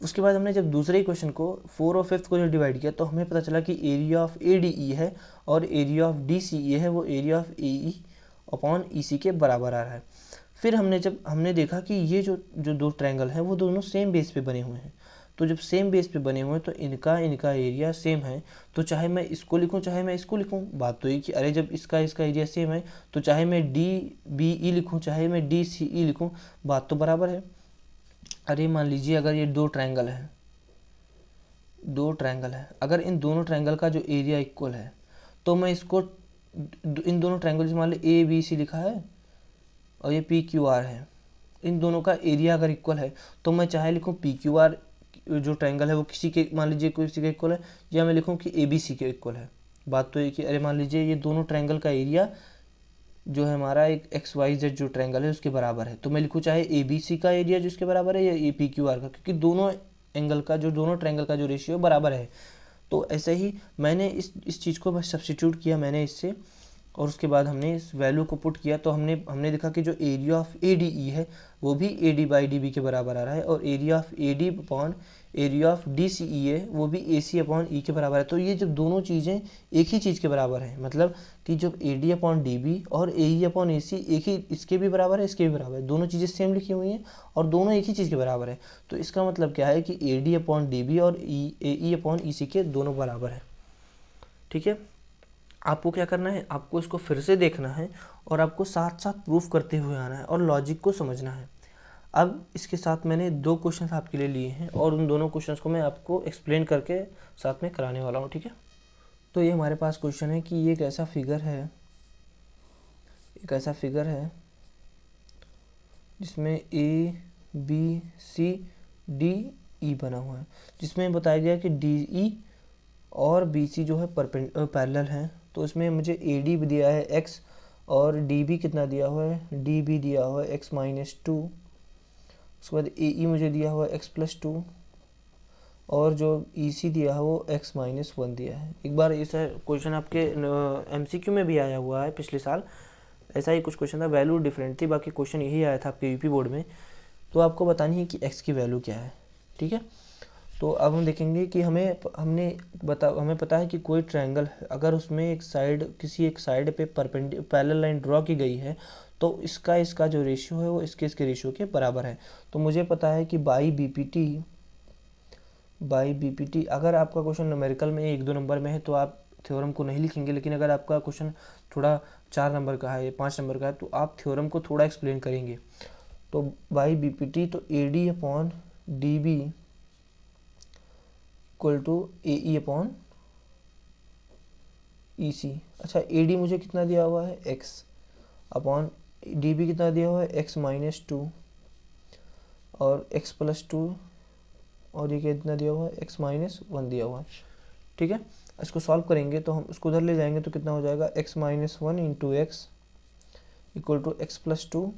उसके बाद हमने जब दूसरे इक्वेशन को 4 और 5 को जब डिवाइड किया तो हमें पता चला कि area of A D E है और area of D C E है वो area of A E upon E C के बराबर आ रहा है। फिर हमने देखा कि ये जो 2 ट्रायंगल हैं वो दोनों सेम बेस पे बने हुए हैं, तो जब सेम बेस पे बने हुए हैं तो इनका एरिया सेम है, तो चाहे मैं इसको लिखूं चाहे मैं इसको लिखूं, बात तो ये कि अरे जब इसका एरिया सेम है तो चाहे मैं डी बी ई लिखूं चाहे मैं डी सी ई लिखूं, बात तो बराबर है। अरे मान लीजिए अगर ये 2 ट्रायंगल है, अगर इन दोनों ट्रायंगल का जो एरिया इक्वल है तो मैं इसको इन दोनों ट्रायंगल मान ली ए बी सी लिखा है और ये पी क्यू आर है, इन दोनों का एरिया अगर इक्वल है तो मैं चाहे लिखूँ पी क्यू आर जो ट्रायंगल है वो किसी के, मान लीजिए किसी के इक्वल है, या मैं लिखूँ कि ABC के इक्वल है। बात तो ये कि अरे मान लीजिए ये दोनों ट्रायंगल का एरिया जो है हमारा एक XYZ जो ट्रायंगल है उसके बराबर है, तो मैं लिखूँ चाहे ABC का एरिया जो इसके बराबर है या APQR का, क्योंकि दोनों एंगल का जो दोनों ट्रायंगल का जो रेशियो बराबर है। तो ऐसे ही मैंने इस चीज़ को बस सब्स्टिट्यूट किया मैंने इससे, और उसके बाद हमने इस वैल्यू को पुट किया, तो हमने देखा कि जो एरिया ऑफ ADE है वो भी AD/DB के बराबर आ रहा है, और area of AD upon area of DCE है वो भी AC अपॉन E के बराबर है। तो ये जब दोनों चीज़ें एक ही चीज़ के बराबर हैं, मतलब कि जब AD अपॉन DB और AE अपॉन AC एक ही, इसके भी बराबर है इसके भी बराबर है, दोनों चीज़ें सेम लिखी हुई हैं और दोनों एक ही चीज़ के बराबर है। तो इसका मतलब क्या है कि AD अपॉन DB और AE अपॉन EC के दोनों बराबर है। ठीक है, आपको क्या करना है, आपको इसको फिर से देखना है और आपको साथ साथ प्रूफ करते हुए आना है और लॉजिक को समझना है। अब इसके साथ मैंने 2 क्वेश्चंस आपके लिए लिए हैं और उन दोनों क्वेश्चंस को मैं आपको एक्सप्लेन करके साथ में कराने वाला हूँ। ठीक है, तो ये हमारे पास क्वेश्चन है कि ये एक ऐसा फिगर है जिसमें ABCDE बना हुआ है, जिसमें बताया गया कि DE और BC जो है पैरेलल हैं। तो इसमें मुझे AD भी दिया है x और DB कितना दिया हुआ है, DB दिया हुआ है x-2, उसके बाद AE मुझे दिया हुआ है x+2 और जो EC दिया है वो x-1 दिया है। एक बार ऐसा क्वेश्चन आपके MCQ में भी आया हुआ है पिछले साल, ऐसा ही कुछ क्वेश्चन था, वैल्यू डिफरेंट थी, बाकी क्वेश्चन यही आया था आपके यूपी बोर्ड में। तो आपको बतानी है कि x की वैल्यू क्या है। ठीक है, तो अब हम देखेंगे कि हमें पता है कि कोई ट्रायंगल है, अगर उसमें किसी एक साइड पे पैरेलल लाइन ड्रॉ की गई है तो इसका जो रेशियो है वो इसके रेशियो के बराबर है। तो मुझे पता है कि बाई बीपीटी, अगर आपका क्वेश्चन न्यूमेरिकल में 1-2 नंबर में है तो आप थ्योरम को नहीं लिखेंगे, लेकिन अगर आपका क्वेश्चन थोड़ा 4 नंबर का है या 5 नंबर का है तो आप थ्योरम को थोड़ा एक्सप्लेन करेंगे। तो बाई बीपीटी, तो AD upon DB equal to AE upon EC। अच्छा, AD मुझे कितना दिया हुआ है x अपॉन DB कितना दिया हुआ है x-2 और x+2 और ये कितना दिया हुआ है x-1 दिया हुआ है। ठीक है, इसको सॉल्व करेंगे तो हम इसको उधर ले जाएंगे तो कितना हो जाएगा x-1 into x equal to x+2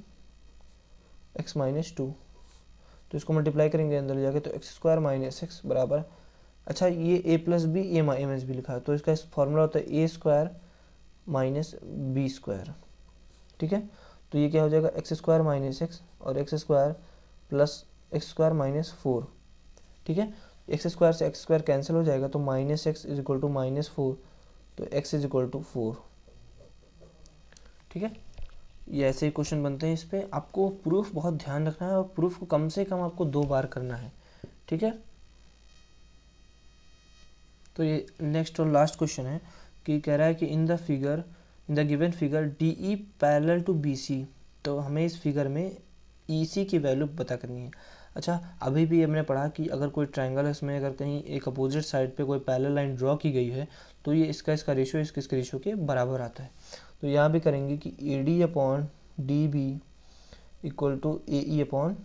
x-2। तो इसको मल्टीप्लाई करेंगे अंदर जाके तो x² - x बराबर, अच्छा ये a+b ये -b लिखा है तो इसका फॉर्मूला होता है a² - b²। ठीक है, तो ये क्या हो जाएगा x² - x और x² प्लस x² - 4। ठीक है, x² से x² कैंसिल हो जाएगा तो -x इज इक्वल टू -4, तो x इज इक्वल टू 4। ठीक है, ये ऐसे ही क्वेश्चन बनते हैं। इस पर आपको प्रूफ बहुत ध्यान रखना है और प्रूफ को कम से कम आपको 2 बार करना है। ठीक है, तो ये नेक्स्ट और लास्ट क्वेश्चन है कि कह रहा है कि in the given figure DE parallel to BC, तो हमें इस फिगर में EC की वैल्यू पता करनी है। अच्छा, अभी भी हमने पढ़ा कि अगर कोई ट्रायंगल है उसमें अगर कहीं एक अपोजिट साइड पे कोई पैरेलल लाइन ड्रॉ की गई है तो ये इसका रेशियो इसके रेशियो के बराबर आता है। तो यहाँ भी करेंगे कि AD upon DB equal to AE upon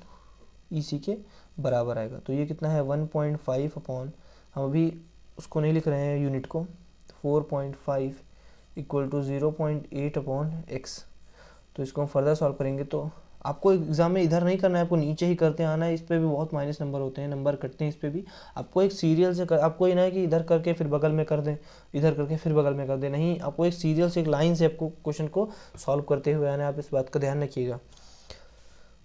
EC के बराबर आएगा। तो ये कितना है 1.5 अपॉन, हम अभी उसको नहीं लिख रहे हैं यूनिट को, 4.5 इक्वल टू 0.8 अपॉन x। तो इसको हम फर्दर सॉल्व करेंगे तो आपको एग्जाम में इधर नहीं करना है, आपको नीचे ही करते आना है। इस पे भी बहुत माइनस नंबर होते हैं, नंबर कटते हैं इस पे भी। आपको एक सीरियल से आपको ये ना है कि इधर करके फिर बगल में कर दें, इधर करके फिर बगल में कर दें, नहीं, आपको एक सीरियल से एक लाइन से आपको क्वेश्चन को सॉल्व करते हुए आना है। आप इस बात का ध्यान रखिएगा।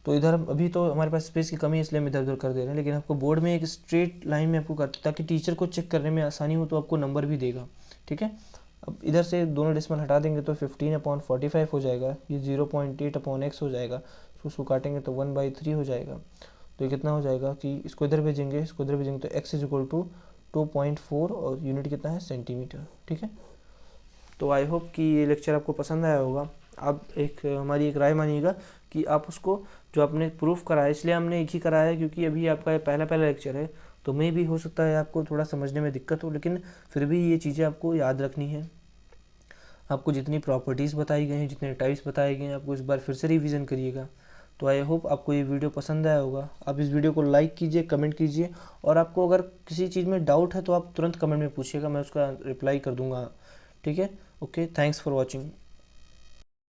तो इधर अभी तो हमारे पास स्पेस की कमी है इसलिए हम इधर उधर कर दे रहे हैं, लेकिन आपको बोर्ड में एक स्ट्रेट लाइन में आपको करते ताकि टीचर को चेक करने में आसानी हो, तो आपको नंबर भी देगा। ठीक है, अब इधर से दोनों डेसिमल हटा देंगे तो 15/45 हो जाएगा, ये 0.8 अपॉन x हो जाएगा, उसको काटेंगे तो 1/3 हो जाएगा। तो ये कितना हो जाएगा कि इसको इधर भेजेंगे तो x इज इक्वल टू 2.4 और यूनिट कितना है सेंटीमीटर। ठीक है, तो आई होप कि ये लेक्चर आपको पसंद आया होगा। आप हमारी एक राय मानिएगा कि आप उसको जो आपने प्रूफ कराया, इसलिए हमने एक ही कराया है क्योंकि अभी आपका पहला लेक्चर है, तो मे भी हो सकता है आपको थोड़ा समझने में दिक्कत हो, लेकिन फिर भी ये चीज़ें आपको याद रखनी है। आपको जितनी प्रॉपर्टीज़ बताई गई हैं, जितने टाइप्स बताए गए हैं, आपको इस बार फिर से रिवीजन करिएगा तो आई होप आपको ये वीडियो पसंद आया होगा। आप इस वीडियो को लाइक कीजिए, कमेंट कीजिए, और आपको अगर किसी चीज़ में डाउट है तो आप तुरंत कमेंट में पूछिएगा, मैं उसका रिप्लाई कर दूंगा। ठीक है, ओके, थैंक्स फॉर वॉचिंग।